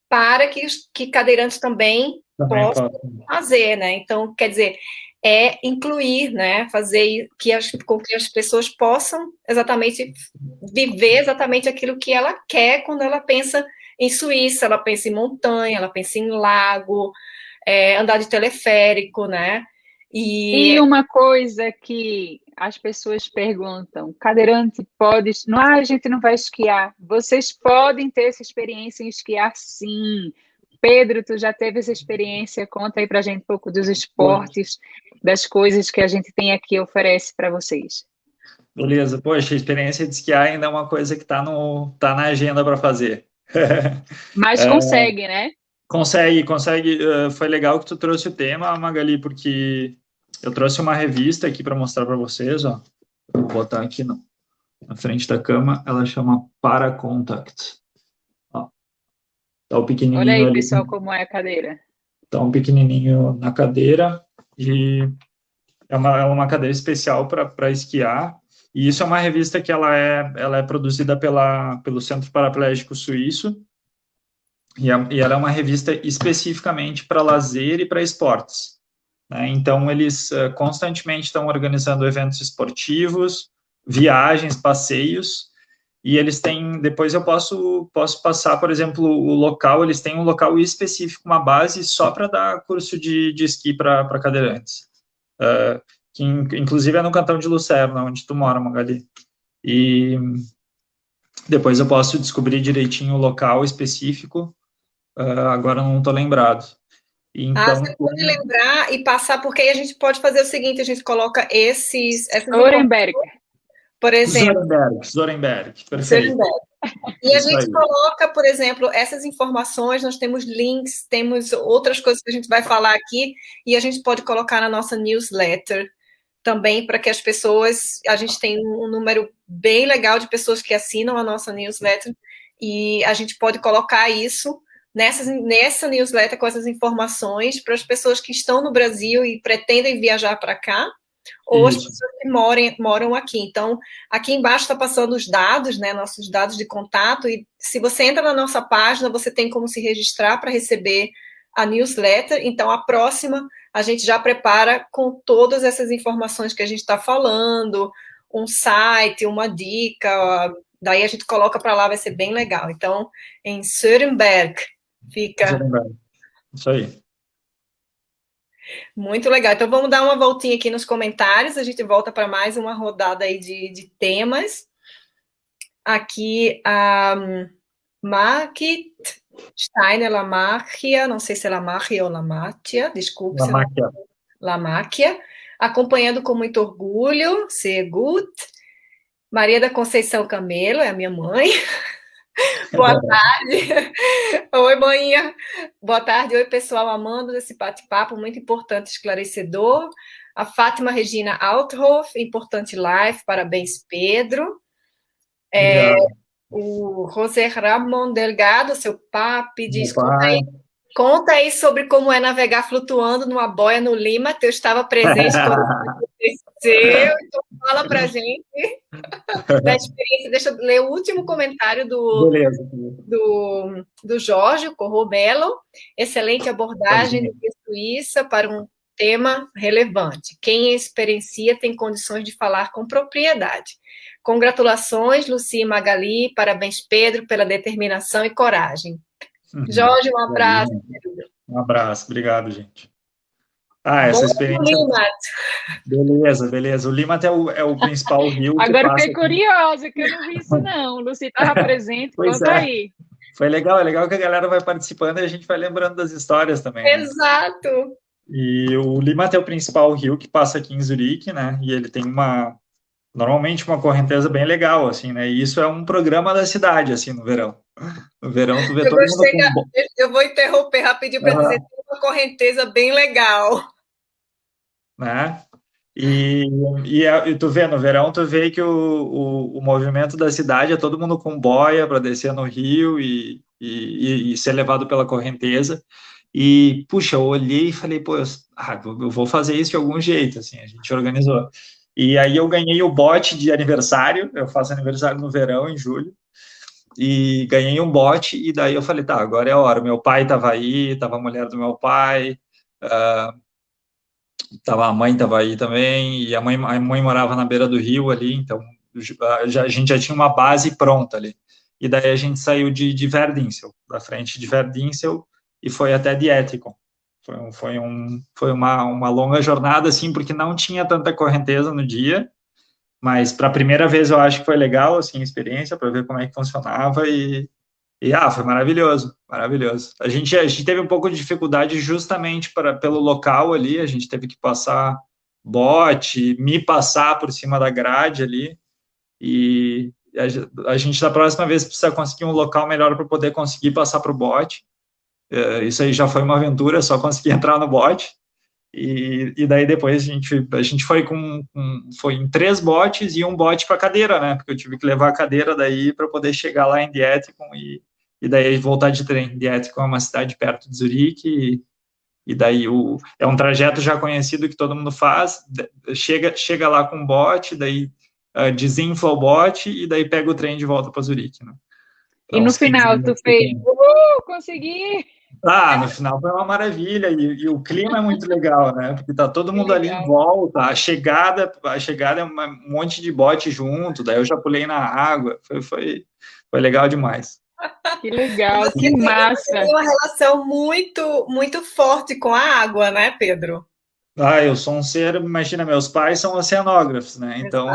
para que cadeirantes também possam fazer, né? Então, quer dizer, incluir, né? Fazer com que as pessoas possam exatamente viver exatamente aquilo que ela quer quando ela pensa em Suíça, ela pensa em montanha, ela pensa em lago, andar de teleférico, né? E uma coisa que as pessoas perguntam, cadeirante pode... Não, a gente não vai esquiar. Vocês podem ter essa experiência em esquiar, sim. Pedro, tu já teve essa experiência? Conta aí pra gente um pouco dos esportes, das coisas que a gente tem aqui e oferece para vocês. Beleza, poxa, a experiência de esquiar ainda é uma coisa que tá na agenda para fazer. Mas consegue, né? Consegue. Foi legal que tu trouxe o tema, Magali, porque eu trouxe uma revista aqui para mostrar para vocês, ó. Eu vou botar aqui na frente da cama, ela chama Paracontact. Ó, tá o pequenininho Olha aí, ali, pessoal, como é a cadeira. tá um pequenininho na cadeira e é uma cadeira especial para esquiar. E isso é uma revista que ela é produzida pelo Centro Paraplégico Suíço, e ela é uma revista especificamente para lazer e para esportes, né? Então, eles constantemente estão organizando eventos esportivos, viagens, passeios, e eles têm, depois eu posso passar, por exemplo, o local, eles têm um local específico, uma base só para dar curso de esqui para cadeirantes, que inclusive é no Cantão de Lucerna, onde tu mora, Magali. E depois eu posso descobrir direitinho o local específico, agora não estou lembrado. Então, você pode lembrar e passar, porque aí a gente pode fazer o seguinte, a gente coloca essas Nuremberg. Por exemplo. Zorenberg, perfeito. E a gente coloca, por exemplo, essas informações, nós temos links, temos outras coisas que a gente vai falar aqui, e a gente pode colocar na nossa newsletter também, para que as pessoas, a gente tem um número bem legal de pessoas que assinam a nossa newsletter, e a gente pode colocar isso nessa newsletter com essas informações para as pessoas que estão no Brasil e pretendem viajar para cá, ou as pessoas que moram aqui. Então, aqui embaixo está passando os dados, né, nossos dados de contato, e se você entra na nossa página, você tem como se registrar para receber a newsletter. Então, a próxima a gente já prepara com todas essas informações que a gente está falando, um site, uma dica, daí a gente coloca para lá, vai ser bem legal. Então, em Sörenberg fica... Sörenberg. Isso aí. Muito legal. Então, vamos dar uma voltinha aqui nos comentários. A gente volta para mais uma rodada aí de temas. Aqui, a Margit Steiner Lamáquia, não sei se é Lamáquia ou Lamátia, desculpe se eu não... Lamáquia. Lamáquia, acompanhando com muito orgulho, sehr gut. Maria da Conceição Camelo, é a minha mãe. Boa tarde. Oi, manhã. Boa tarde. Oi, pessoal, amando esse bate-papo muito importante, esclarecedor. A Fátima Regina Althoff, importante live, parabéns, Pedro. O José Ramon Delgado, seu papi, diz, conta aí sobre como é navegar flutuando numa boia no Lima, eu estava presente quando aconteceu, então fala pra gente da experiência. Deixa eu ler o último comentário do Jorge Corrobello. Excelente abordagem de Suíça para um tema relevante. Quem experiencia tem condições de falar com propriedade. Congratulações, Luci e Magali. Parabéns, Pedro, pela determinação e coragem. Jorge, um abraço. Um abraço, obrigado, gente. Essa experiência... Beleza. O Lima é o principal rio. Agora fiquei curiosa, que eu não vi isso não. O Luci estava presente, conta aí. Foi legal, é legal que a galera vai participando e a gente vai lembrando das histórias também. Exato. Né? E o Lima é o principal rio que passa aqui em Zurique, né? E ele tem normalmente uma correnteza bem legal, assim, né? E isso é um programa da cidade, assim, no verão. No verão, tu vê todo mundo... Eu vou interromper rapidinho para dizer que tem uma correnteza bem legal. Né? E tu vê, no verão, tu vê que o movimento da cidade é todo mundo com boia para descer no rio e ser levado pela correnteza. E, puxa, eu olhei e falei, pô, eu vou fazer isso de algum jeito, assim, a gente organizou. E aí eu ganhei o bote de aniversário, eu faço aniversário no verão, em julho, e ganhei um bote, e daí eu falei, tá, agora é a hora. Meu pai estava aí, estava a mulher do meu pai, a mãe estava aí também, e a mãe morava na beira do rio ali, então a gente já tinha uma base pronta ali. E daí a gente saiu de Verdinsel, da frente de Verdinsel, e foi até Dietikon. Foi uma longa jornada, assim, porque não tinha tanta correnteza no dia, mas para a primeira vez eu acho que foi legal, assim, a experiência, para ver como é que funcionava, e foi maravilhoso. A gente teve um pouco de dificuldade justamente pelo local ali, a gente teve que passar bote, me passar por cima da grade ali, e a gente da próxima vez precisa conseguir um local melhor para poder conseguir passar para o bote. Isso aí já foi uma aventura, só conseguir entrar no bote, e daí depois a gente foi foi em 3 botes e um bote para cadeira, né? Porque eu tive que levar a cadeira daí para poder chegar lá em Dietikon e daí voltar de trem. Dietikon é uma cidade perto de Zurique e daí é um trajeto já conhecido que todo mundo faz. Chega lá com o bote, daí desinfla o bote e daí pega o trem de volta para Zurique, né? Então, e no final tu fez, consegui! No final foi uma maravilha, e o clima é muito legal, né? Porque tá todo mundo ali em volta, a chegada é um monte de bote junto, daí eu já pulei na água, foi legal demais. Que legal, que massa! Você tem uma relação muito, muito forte com a água, né, Pedro? Eu sou um ser, imagina, meus pais são oceanógrafos, né? Então,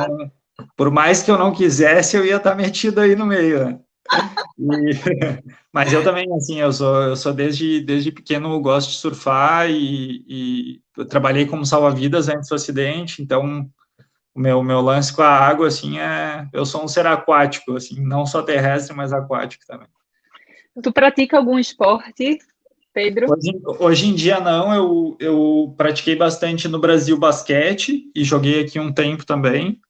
por mais que eu não quisesse, eu ia estar metido aí no meio, né? Mas eu também, assim, eu sou desde pequeno, eu gosto de surfar e eu trabalhei como salva-vidas antes do acidente, então o meu lance com a água, assim, eu sou um ser aquático, assim, não só terrestre, mas aquático também. Tu pratica algum esporte, Pedro? Hoje em dia não, eu pratiquei bastante no Brasil basquete e joguei aqui um tempo também.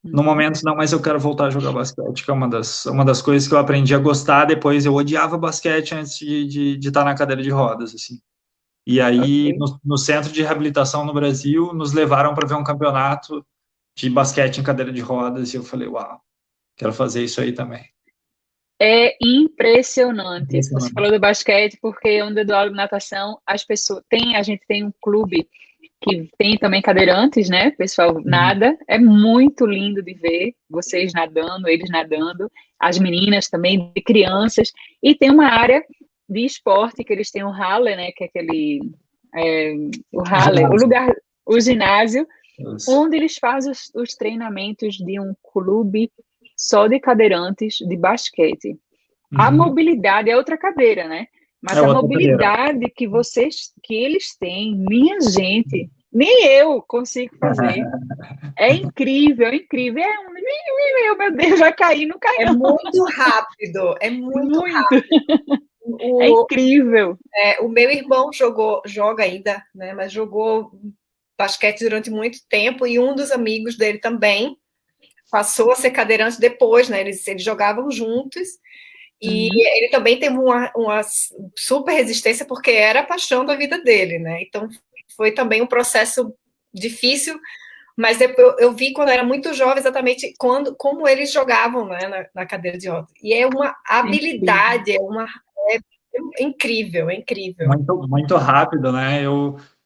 No momento não, mas eu quero voltar a jogar basquete, que é uma das coisas que eu aprendi a gostar. Depois eu odiava basquete antes de estar na cadeira de rodas, assim. E aí, no centro de reabilitação no Brasil, nos levaram para ver um campeonato de basquete em cadeira de rodas, e eu falei, uau, quero fazer isso aí também. É impressionante. Você falou do basquete, porque onde eu dou aula de natação, a gente tem um clube que tem também cadeirantes, né? O pessoal nada. É muito lindo de ver vocês nadando, eles nadando, as meninas também, de crianças. E tem uma área de esporte que eles têm o Halle, né? Que é aquele... o Halle, o ginásio, onde eles fazem os treinamentos de um clube só de cadeirantes de basquete. A mobilidade é outra cadeira, né? Mas a mobilidade que eles têm, minha gente, nem eu consigo fazer. É incrível, é incrível. Meu Deus, vai cair, não cai É não. muito rápido, é muito rápido. É incrível. O meu irmão joga ainda, né? Mas jogou basquete durante muito tempo e um dos amigos dele também passou a ser cadeirante depois, né? Eles jogavam juntos e ele também teve uma super resistência porque era a paixão da vida dele, né? Então foi também um processo difícil, mas depois eu vi quando era muito jovem exatamente como eles jogavam, né, na cadeira de rodas. E é uma habilidade, é incrível, é incrível. Muito, muito rápido, né?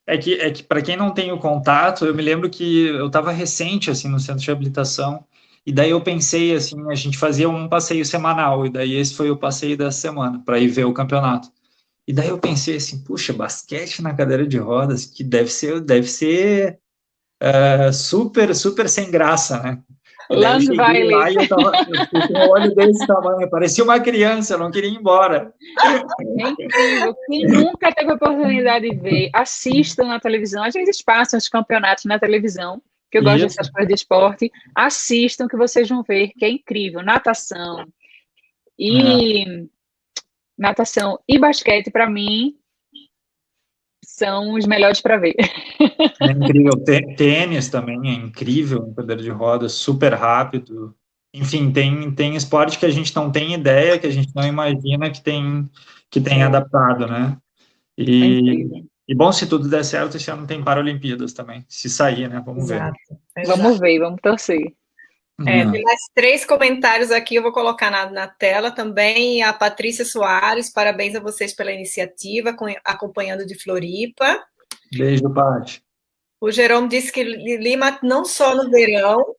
É que para quem não tem o contato, eu me lembro que eu estava recente assim no centro de habilitação e daí eu pensei assim, a gente fazia um passeio semanal e daí esse foi o passeio da semana para ir ver o campeonato. E daí eu pensei assim, puxa, basquete na cadeira de rodas, que deve ser super, super sem graça, né? E daí eu cheguei Landweile. lá e eu fiquei com o olho desse tamanho, parecia uma criança, eu não queria ir embora. É incrível. Quem nunca teve a oportunidade de ver, assistam na televisão. Às vezes passam os campeonatos na televisão, que eu gosto Isso. dessas coisas de esporte. Assistam que vocês vão ver, que é incrível. Natação e basquete, para mim, são os melhores para ver. É incrível. Tênis também é incrível em cadeira de rodas, super rápido. Enfim, tem esporte que a gente não tem ideia, que a gente não imagina que tem adaptado, né? É E, incrível. e bom, se tudo der certo, esse ano tem Paralimpíadas também. Se sair, né? Vamos ver. Exato. Vamos ver, vamos torcer. Tem mais 3 comentários aqui, eu vou colocar na tela também. A Patrícia Soares, parabéns a vocês pela iniciativa, acompanhando de Floripa. Beijo, Paty. O Jerome disse que Lima não só no verão.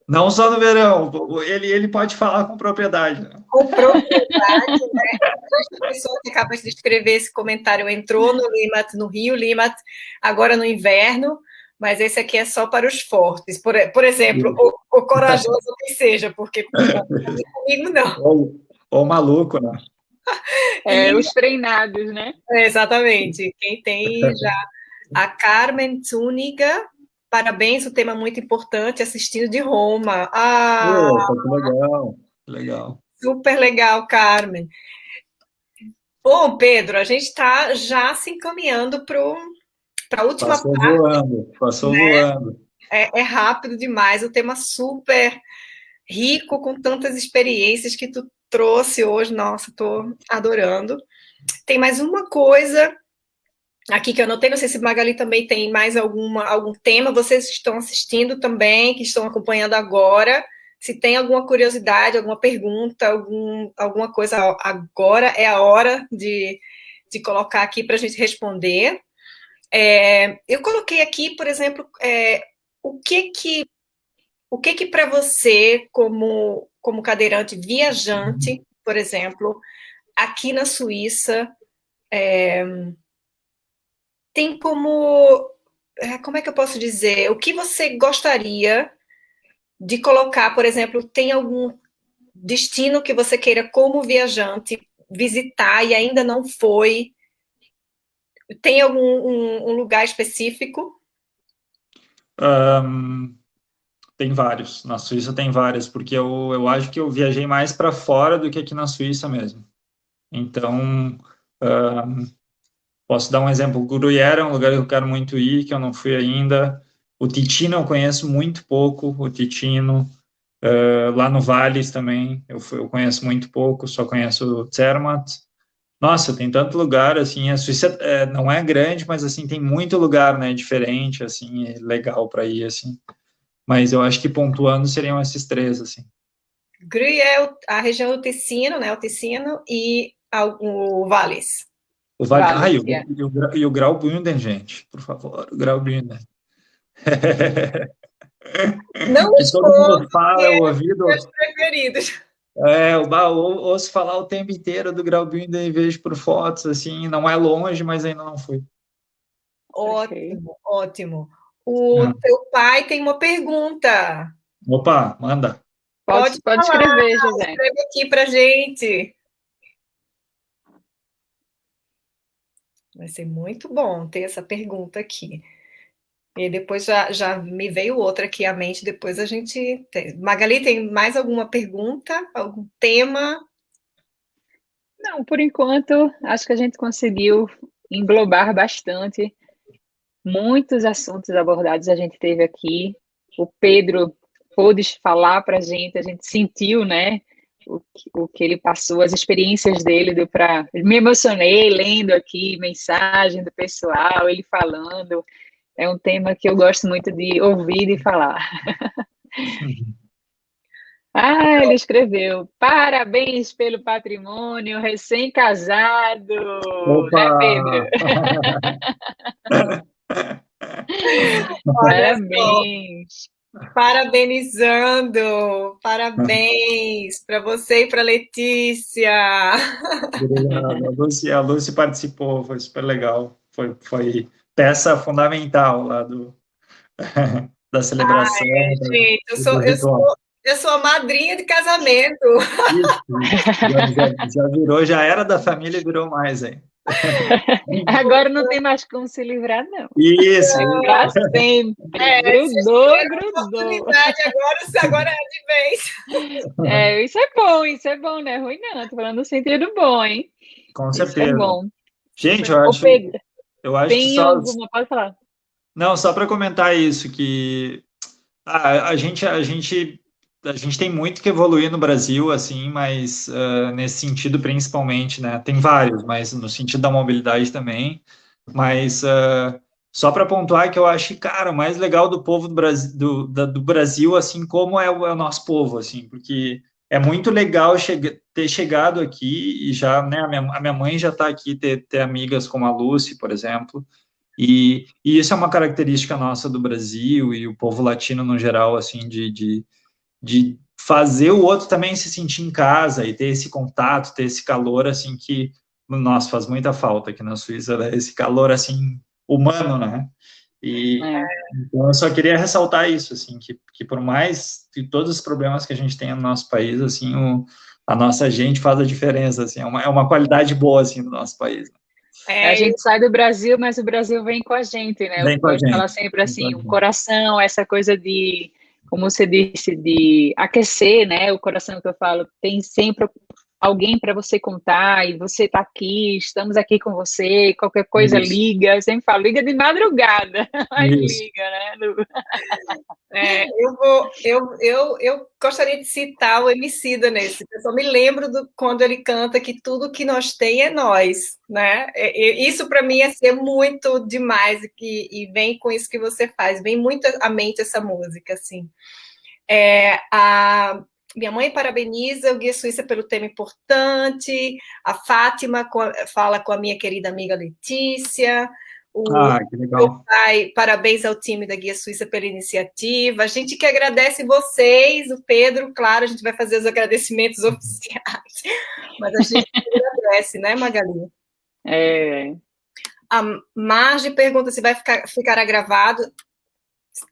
Não só no verão, ele pode falar com propriedade. Né? Com propriedade, né? A pessoa que acaba de escrever esse comentário entrou no Limat, no Rio Limat, agora no inverno, mas esse aqui é só para os fortes. Por exemplo, o corajoso que seja, porque comigo não. Ou maluco, né? Os treinados, né? Exatamente. Quem tem já. A Carmen Zúñiga, parabéns, o tema muito importante, assistindo de Roma. Que legal, legal. Super legal, Carmen. Bom, Pedro, a gente está já se encaminhando para a última Passou parte. Passou voando. É rápido demais, o tema super rico, com tantas experiências que tu trouxe hoje. Nossa, estou adorando. Tem mais uma coisa aqui que eu anotei, não sei se Magali também tem mais algum tema. Vocês estão assistindo também, que estão acompanhando agora. Se tem alguma curiosidade, alguma pergunta, alguma coisa, agora é a hora de colocar aqui para a gente responder. Eu coloquei aqui, por exemplo, o que para você, como cadeirante viajante, por exemplo, aqui na Suíça, tem como é que eu posso dizer? O que você gostaria de colocar, por exemplo, tem algum destino que você queira, como viajante, visitar e ainda não foi? Tem algum um lugar específico? Tem vários. Na Suíça tem vários, porque eu acho que eu viajei mais para fora do que aqui na Suíça mesmo. Então, posso dar um exemplo. Gruyère é um lugar que eu quero muito ir, que eu não fui ainda. O Ticino eu conheço muito pouco, o Ticino. Lá no Valles também, eu conheço muito pouco, só conheço Zermatt. Nossa, tem tanto lugar, assim, a Suíça não é grande, mas, assim, tem muito lugar, né, diferente, assim, legal para ir, assim. Mas eu acho que pontuando seriam esses 3, assim. Gruyère, a região do Ticino, né, o Ticino e o Valles. O Vale, e o Graubünden, gente, por favor, o Graubünden. Não que todo mundo fala, o ouvido. Meus preferidos. Ouço falar o tempo inteiro do Graubünden e vejo por fotos, assim, não é longe, mas ainda não fui. Ótimo, ótimo. O teu pai tem uma pergunta. Opa, manda. Pode escrever, José. Escreve aqui pra gente. Vai ser muito bom ter essa pergunta aqui. E depois já me veio outra aqui à mente, depois a gente tem. Magali, tem mais alguma pergunta? Algum tema? Não, por enquanto, acho que a gente conseguiu englobar bastante. Muitos assuntos abordados a gente teve aqui. O Pedro pôde falar para a gente sentiu, né, o que ele passou, as experiências dele, deu para... Me emocionei lendo aqui mensagem do pessoal, ele falando. É um tema que eu gosto muito de ouvir e falar. Ah, ele escreveu: parabéns pelo patrimônio, recém-casado, Opa! né, Pedro? Olha só, Parabéns. parabenizando, parabéns para você e para Letícia. Obrigado. A Lucy participou, foi super legal. Foi peça fundamental lá da celebração, Gente, do ritual. eu sou a madrinha de casamento. Isso. Já virou, já era da família e virou mais, hein? Agora não tem mais como se livrar, não. Isso. É para sempre. Grudou, grudou. Oportunidade agora é de vez. É, isso é bom, né? Ruim não, tô falando no sentido bom, hein? Com Isso é certeza. bom. Gente, Ô, Pedro, eu acho que tem só. alguma... Pode falar. Não, só para comentar isso, que a gente tem muito que evoluir no Brasil, assim, mas nesse sentido principalmente, né? Tem vários, mas no sentido da mobilidade também. Mas só para pontuar que eu acho que, cara, o mais legal do povo do Brasil, do Brasil, assim, como é o nosso povo, assim, porque é muito legal ter chegado aqui e já, né? A minha mãe já está aqui, ter amigas como a Lucy, por exemplo. E isso é uma característica nossa do Brasil e o povo latino no geral, assim, de fazer o outro também se sentir em casa e ter esse contato, ter esse calor, assim, que, nossa, faz muita falta aqui na Suíça, né? Esse calor, assim, humano, né? E É. então eu só queria ressaltar isso, assim, que por mais que todos os problemas que a gente tem no nosso país, assim, a nossa gente faz a diferença, assim, é uma qualidade boa, assim, do nosso país. A É, gente sai do Brasil, mas o Brasil vem com a gente, né? Eu Vem com a gosto de gente. falar sempre Vem com a assim, o gente. coração, essa coisa de, como você disse, de aquecer, né? O coração que eu falo, tem sempre alguém para você contar, e você está aqui, estamos aqui com você, qualquer coisa Isso, liga, eu sempre falo, liga de madrugada, mas isso. liga, né? eu gostaria de citar o Emicida nesse. Eu só me lembro quando ele canta que tudo que nós tem é nós, né? Isso para mim é ser muito demais e vem com isso que você faz, vem muito à mente essa música, assim. A minha mãe parabeniza o Guia Suíça pelo tema importante, a Fátima fala com a minha querida amiga Letícia, o Que meu legal. pai, parabéns ao time da Guia Suíça pela iniciativa. A gente que agradece vocês, o Pedro, claro, a gente vai fazer os agradecimentos oficiais, mas a gente agradece, né, Magali? A Marge pergunta se ficará gravado.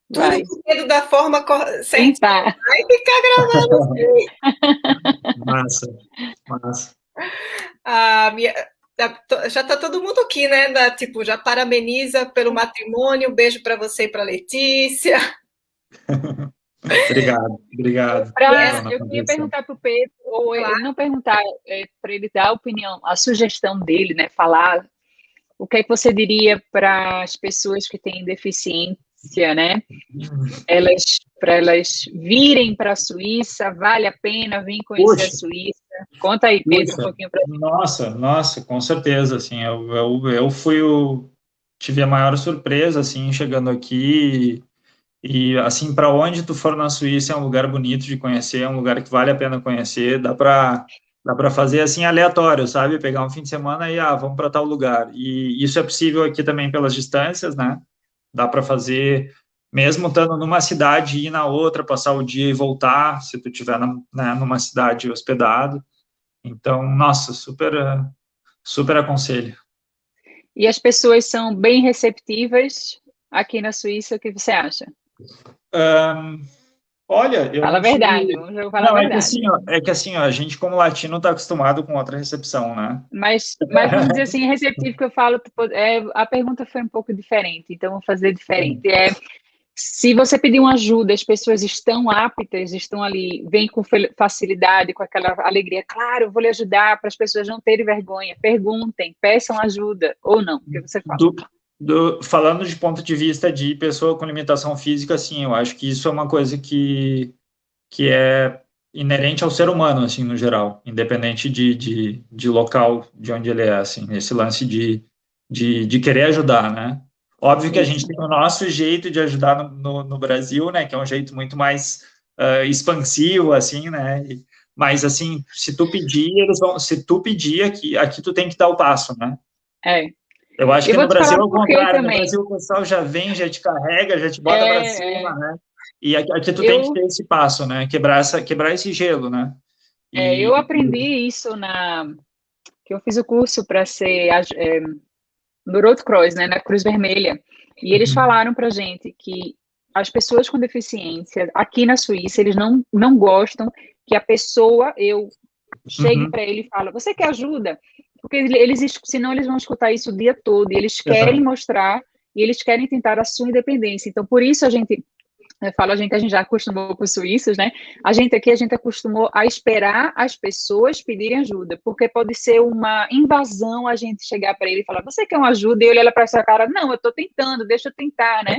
Vai. Tudo medo da forma certa. Tá. Vai ficar gravado assim. Massa, massa. Já está todo mundo aqui, né? Tipo, já parabeniza pelo matrimônio. Beijo para você e para Letícia. Obrigado. Eu queria perguntar para o Pedro, ou ele não perguntar, para ele dar a opinião, a sugestão dele, né? Falar o que é que você diria para as pessoas que têm deficiência, né? Para elas virem para a Suíça, vale a pena vir conhecer a Suíça? Conta aí, Pedro, um pouquinho para gente. Nossa, com certeza, assim, eu tive a maior surpresa, assim, chegando aqui e assim, para onde tu for na Suíça é um lugar bonito de conhecer, é um lugar que vale a pena conhecer, dá para fazer assim aleatório, sabe? Pegar um fim de semana e vamos para tal lugar. E isso é possível aqui também pelas distâncias, né? Dá para fazer mesmo estando numa cidade ir na outra, passar o dia e voltar, se tu estiver numa cidade hospedado. Então, nossa, super aconselho. E as pessoas são bem receptivas aqui na Suíça, o que você acha? Olha, eu Fala a não tive. verdade, vamos falar a Não, verdade. ó, a gente como latino está acostumado com outra recepção, né? Mas vamos dizer assim, receptivo que eu falo, tipo, a pergunta foi um pouco diferente, então vou fazer diferente. Se você pedir uma ajuda, as pessoas estão aptas, estão ali, vêm com facilidade, com aquela alegria. Claro, eu vou lhe ajudar para as pessoas não terem vergonha. Perguntem, peçam ajuda ou não. O que você fala? Do, falando de ponto de vista de pessoa com limitação física, sim, eu acho que isso é uma coisa que é inerente ao ser humano, assim, no geral, independente de local de onde ele é, assim, esse lance de querer ajudar, né? Óbvio que a gente Isso. tem o nosso jeito de ajudar no Brasil, né, que é um jeito muito mais expansivo, assim, né? Mas, assim, se tu pedir, eles vão... Se tu pedir, aqui tu tem que dar o passo, né? É. Eu acho Eu que vou no te falar Brasil é o por quê contrário. No também. Brasil o pessoal já vem, já te carrega, já te bota para É, cima, né? E aqui tu tem que eu, ter esse passo, né? quebrar esse gelo, né? eu E aprendi isso que eu fiz o curso para ser no Road Cross, né, na Cruz Vermelha. E eles uhum, falaram para gente que as pessoas com deficiência aqui na Suíça, eles não gostam que a pessoa, eu chegue uhum, para ele e fale, você quer ajuda? Porque senão eles vão escutar isso o dia todo, e eles querem exato. mostrar, e eles querem tentar a sua independência. Então, por isso eu falo a gente já acostumou com os suíços, né? A gente acostumou a esperar as pessoas pedirem ajuda, porque pode ser uma invasão a gente chegar para ele e falar, você quer uma ajuda? E ele olha para sua cara, não, eu estou tentando, deixa eu tentar, né?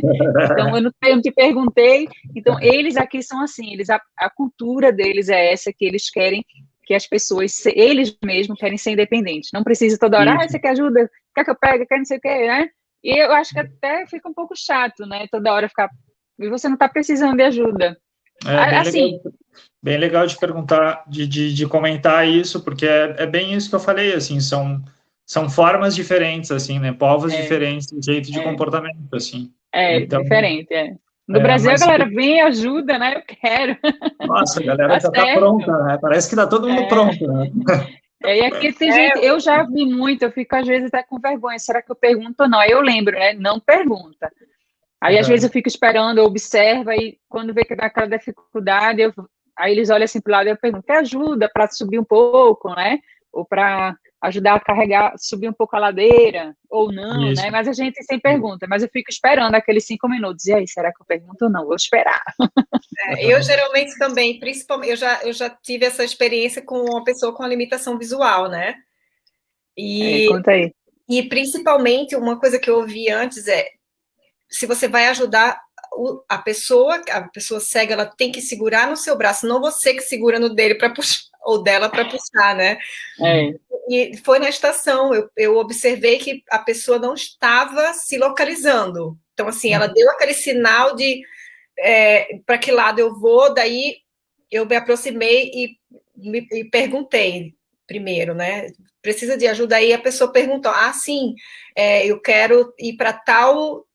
Então, eu não te perguntei. Então, eles aqui são assim, a cultura deles é essa, que eles querem que as pessoas, eles mesmos querem ser independentes. Não precisa toda hora, Isso. você quer ajuda? Quer que eu pegue? Quer não sei o quê, né? E eu acho que até fica um pouco chato, né? Toda hora ficar e você não está precisando de ajuda. É Assim, bem legal de perguntar, de comentar isso, porque é bem isso que eu falei, assim, são formas diferentes, assim, né? Povos é, diferentes, jeito de é, comportamento, assim. é Então, diferente. É. No Brasil, a mas galera vem ajuda, né? Eu quero. nossa, a galera Tá já tá certo. pronta, né? Parece que tá todo mundo É. pronto, né? E aqui tem gente, É, eu já vi muito, eu fico às vezes até com vergonha. Será que eu pergunto ou não? Aí eu lembro, né? Não pergunta. Aí às vezes eu fico esperando, eu observo, aí quando vê que dá aquela dificuldade, aí eles olham assim para o lado e eu pergunto, quer ajuda para subir um pouco, né? Ou para ajudar a carregar, subir um pouco a ladeira, ou não, né? Isso. Mas a gente sem pergunta, mas eu fico esperando aqueles 5 minutos. E aí, será que eu pergunto ou não? Vou esperar. eu geralmente também, principalmente, eu já tive essa experiência com uma pessoa com limitação visual, né? É, E, conta aí. e principalmente uma coisa que eu ouvi antes é se você vai ajudar a pessoa cega, ela tem que segurar no seu braço, não você que segura no dele para puxar ou dela para puxar, né? É, E foi na estação, eu observei que a pessoa não estava se localizando. Então, assim, ela deu aquele sinal de para que lado eu vou, daí eu me aproximei e perguntei primeiro, né? Precisa de ajuda? Aí a pessoa perguntou: ah, sim, eu quero ir para tal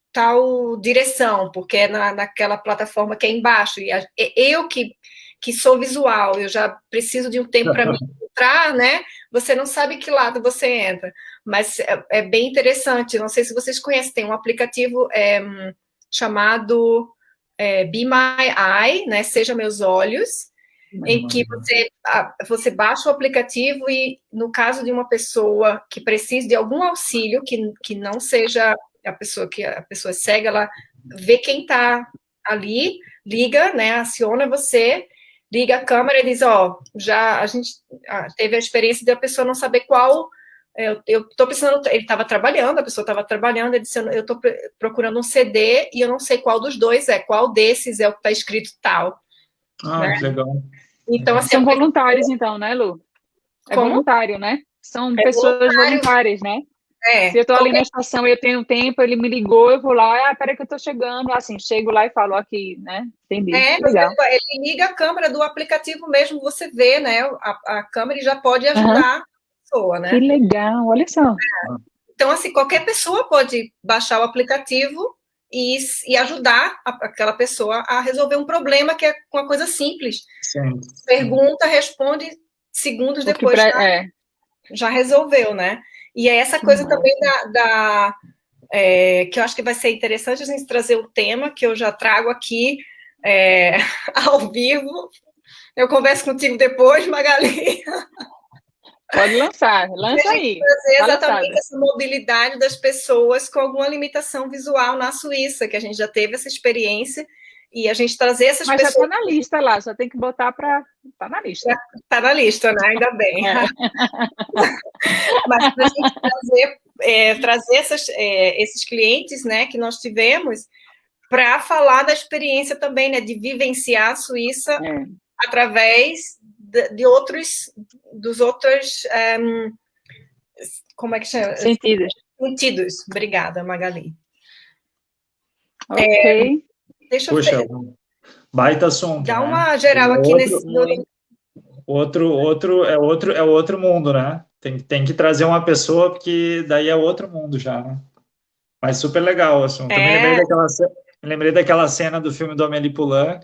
direção, porque é naquela plataforma que é embaixo. E eu que sou visual, eu já preciso de um tempo para me encontrar, né? Você não sabe que lado você entra. Mas é bem interessante. Não sei se vocês conhecem, tem um aplicativo chamado Be My Eye, né? Seja Meus Olhos, em que você baixa o aplicativo e, no caso de uma pessoa que precise de algum auxílio, que não seja a pessoa cega, ela vê quem está ali, liga, né? Aciona você, liga a câmera e diz, já a gente teve a experiência de a pessoa não saber qual eu estou precisando, ele estava trabalhando, a pessoa estava trabalhando, ele disse, eu estou procurando um CD e eu não sei qual dos dois qual desses é o que está escrito tal, Ah, né? que legal. Então, Legal. assim, são voluntários, então, né, Lu? É como? voluntário, né? São É pessoas voluntário, voluntárias, né? Se eu estou ali na qualquer estação e eu tenho tempo, ele me ligou, eu vou lá, peraí que eu estou chegando, assim, chego lá e falo aqui, né? Entendi, legal. ele liga a câmera do aplicativo mesmo, você vê, né? A câmera e já pode Aham. ajudar a pessoa, Que né? legal, olha só. Então, assim, qualquer pessoa pode baixar o aplicativo e ajudar aquela pessoa a resolver um problema que é uma coisa simples. Sim, sim. Pergunta, responde, segundos O que depois já resolveu, né? E é essa que coisa também massa. que eu acho que vai ser interessante a gente trazer o tema que eu já trago aqui ao vivo. Eu converso contigo depois, Magali. Pode lançar, lança aí. Trazer exatamente essa mobilidade das pessoas com alguma limitação visual na Suíça, que a gente já teve essa experiência, e a gente trazer essas pessoas... Mas já está na lista lá, só tem que botar para... Está na lista. Está na lista, né? Ainda bem. Mas para a gente trazer esses clientes, né, que nós tivemos, para falar da experiência também, né, de vivenciar a Suíça através dos outros, como é que chama? Sentidos. Obrigada, Magali. Ok. Deixa eu ver. Baita assunto. Dá uma geral aqui nesse... outro mundo, né? Tem que trazer uma pessoa, porque daí é outro mundo já, né? Mas super legal o assunto. Eu me lembrei daquela cena do filme da Amélie Poulain,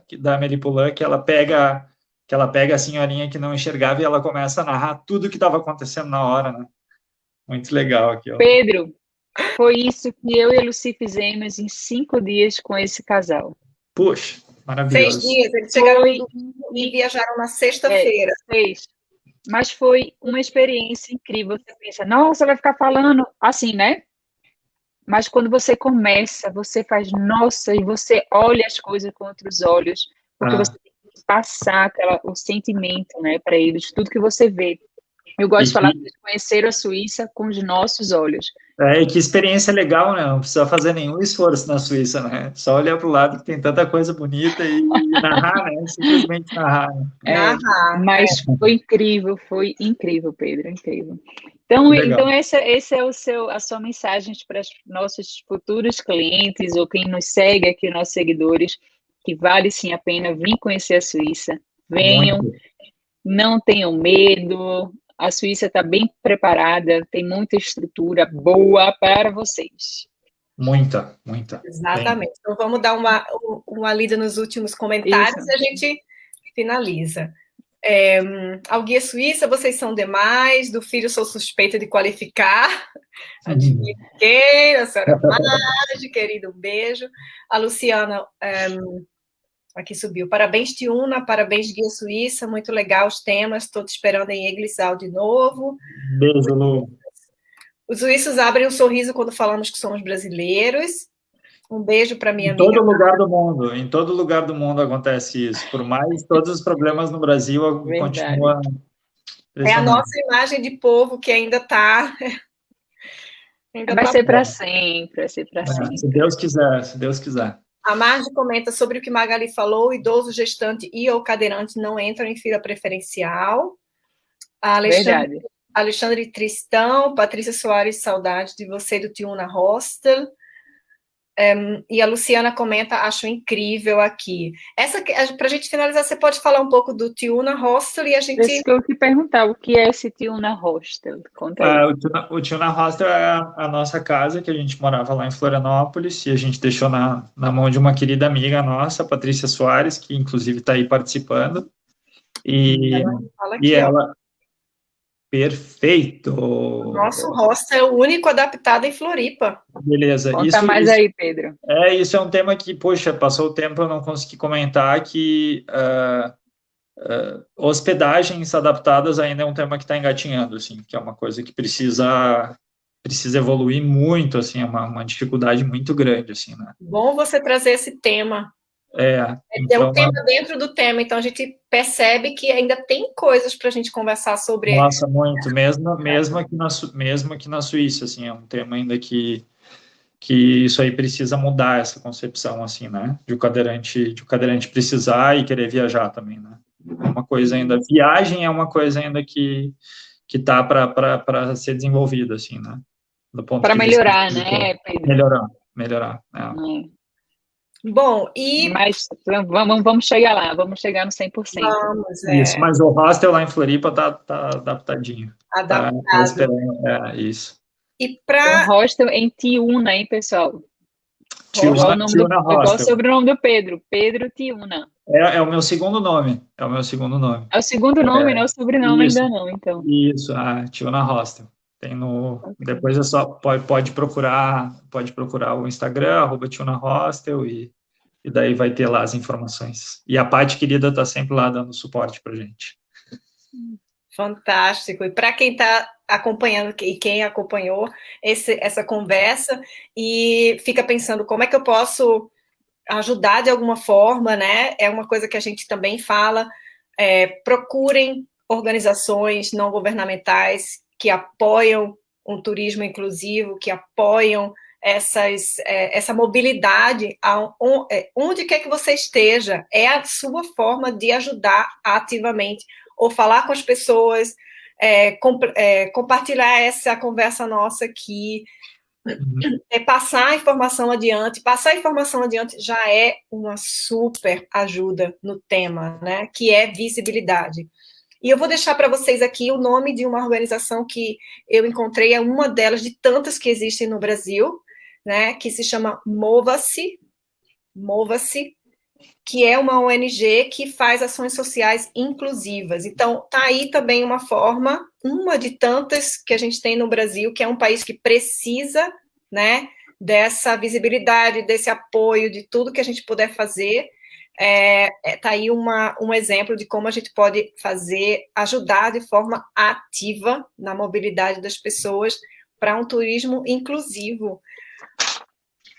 que ela pega a senhorinha que não enxergava e ela começa a narrar tudo o que estava acontecendo na hora, né? Muito legal aqui, ó. Pedro, foi isso que eu e a Lucy fizemos em 5 dias com esse casal. Puxa, maravilhoso. 6 dias, eles chegaram e viajaram na sexta-feira. 6. Mas foi uma experiência incrível. Você pensa, nossa, vai ficar falando assim, né? Mas quando você começa, você faz, nossa, e você olha as coisas com outros olhos, porque você tem que passar o sentimento, né, para eles, tudo que você vê. Eu gosto de falar que eles conheceram a Suíça com os nossos olhos. E que experiência legal, né? Não precisa fazer nenhum esforço na Suíça, né? Só olhar para o lado que tem tanta coisa bonita e narrar, né? Simplesmente narrar. Né? Mas foi incrível, Pedro, incrível. Então essa é a sua mensagem para os nossos futuros clientes ou quem nos segue aqui, nossos seguidores, que vale sim a pena vir conhecer a Suíça. Venham, não tenham medo. A Suíça está bem preparada, tem muita estrutura boa para vocês. Muita. Exatamente. Então, vamos dar uma lida nos últimos comentários e a gente finaliza. Ao Guia Suíça, vocês são demais. Do filho, sou suspeita de qualificar. Adivinha quem? A senhora Mage, querido, um beijo. A Luciana... Aqui subiu. Parabéns, Tiuna. Parabéns, Guia Suíça. Muito legal os temas. Estou te esperando em Eglissau de novo. Beijo, Lu. Os suíços abrem um sorriso quando falamos que somos brasileiros. Um beijo para minha amiga. Em todo lugar do mundo acontece isso. Por mais todos os problemas no Brasil, continua. É a nossa imagem de povo que ainda está. Vai ser para sempre, vai ser para sempre. Se Deus quiser. A Marge comenta sobre o que Magali falou: idoso, gestante e ou cadeirante não entram em fila preferencial. Alexandre Tristão, Patrícia Soares, saudade de você do Tiuna Hostel. E a Luciana comenta, acho incrível aqui. Para a gente finalizar, você pode falar um pouco do Tiuna Hostel e a gente... Isso que eu te perguntar, o que é esse Tiuna Hostel? Conta aí. O Tiuna Hostel é a nossa casa, que a gente morava lá em Florianópolis, e a gente deixou na mão de uma querida amiga nossa, Patrícia Soares, que inclusive está aí participando. E ela... Perfeito! Nosso hostel é o único adaptado em Floripa. Beleza. Conta mais aí, Pedro. Isso é um tema que, poxa, passou o tempo, eu não consegui comentar, que hospedagens adaptadas ainda é um tema que está engatinhando, assim, que é uma coisa que precisa evoluir muito, assim, é uma dificuldade muito grande, assim, né? Bom você trazer esse tema. Um tema dentro do tema, então a gente percebe que ainda tem coisas para a gente conversar sobre. Nossa, muito, mesmo aqui na Suíça, assim, é um tema ainda que isso aí precisa mudar, essa concepção, assim, né, de o cadeirante precisar e querer viajar também, né, é uma coisa ainda, viagem é uma coisa ainda que tá para ser desenvolvida, assim, né, do ponto para de melhorar, vista, né, Pedro? Melhorar. Bom, Mas vamos chegar lá, vamos chegar no 100%. Vamos, Isso, mas o hostel lá em Floripa tá adaptadinho. Adaptado. Tá esperando, isso. E para... hostel em Tiuna, hein, pessoal? Tiuna Hostel. Qual o sobrenome do Pedro? Pedro Tiuna. É o meu segundo nome. É o segundo nome, não é o sobrenome ainda não, então. Isso, Tiuna Hostel. Tem depois é só pode procurar o Instagram @Tiuna Hostel e e daí vai ter lá as informações. E a Paty querida está sempre lá dando suporte para a gente. Fantástico. E para quem está acompanhando e quem acompanhou essa conversa e fica pensando como é que eu posso ajudar de alguma forma, né? É uma coisa que a gente também fala. Procurem organizações não governamentais que apoiam um turismo inclusivo, que apoiam essa mobilidade onde quer que você esteja. É a sua forma de ajudar ativamente, ou falar com as pessoas, compartilhar essa conversa nossa aqui, passar a informação adiante. Passar a informação adiante já é uma super ajuda no tema, né? Que é visibilidade. E eu vou deixar para vocês aqui o nome de uma organização que eu encontrei, é uma delas de tantas que existem no Brasil, né? Que se chama Mova-se, que é uma ONG que faz ações sociais inclusivas. Então, está aí também uma forma, uma de tantas que a gente tem no Brasil, que é um país que precisa, né, dessa visibilidade, desse apoio, de tudo que a gente puder fazer. Está aí um exemplo de como a gente pode ajudar de forma ativa na mobilidade das pessoas para um turismo inclusivo.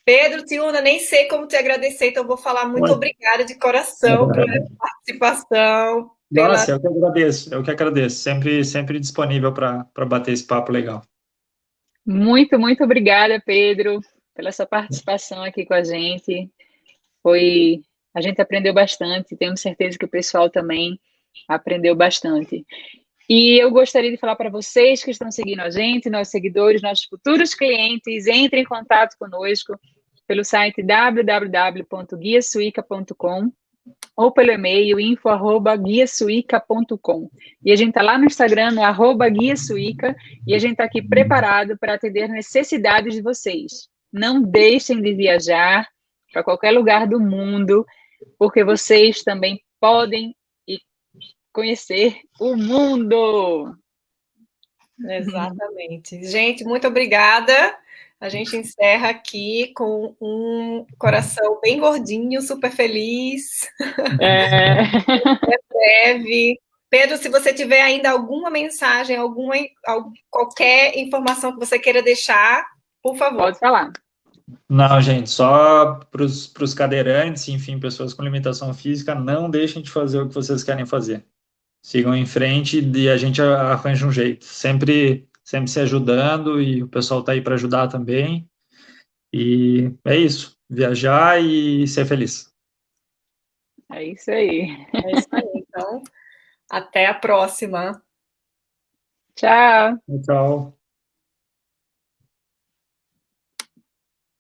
Pedro, Tiúna, nem sei como te agradecer, então vou falar muito obrigada de coração pela participação. Nossa, eu que agradeço. Sempre disponível para bater esse papo legal. Muito, muito obrigada, Pedro, pela sua participação aqui com a gente. A gente aprendeu bastante, tenho certeza que o pessoal também aprendeu bastante. E eu gostaria de falar para vocês que estão seguindo a gente, nossos seguidores, nossos futuros clientes, entrem em contato conosco pelo site www.guiasuica.com ou pelo e-mail info@guiasuica.com. E a gente está lá no Instagram, no @guiasuica, e a gente está aqui preparado para atender as necessidades de vocês. Não deixem de viajar para qualquer lugar do mundo, porque vocês também podem conhecer o mundo. Exatamente. Gente, muito obrigada. A gente encerra aqui com um coração bem gordinho, super feliz. Breve. Pedro, se você tiver ainda alguma mensagem, qualquer informação que você queira deixar, por favor. Pode falar. Não, gente, só para os cadeirantes, enfim, pessoas com limitação física, não deixem de fazer o que vocês querem fazer. Sigam em frente e a gente arranja um jeito. Sempre se ajudando, e o pessoal está aí para ajudar também. E é isso. Viajar e ser feliz. É isso aí. É isso aí. Então, até a próxima. Tchau. Tchau.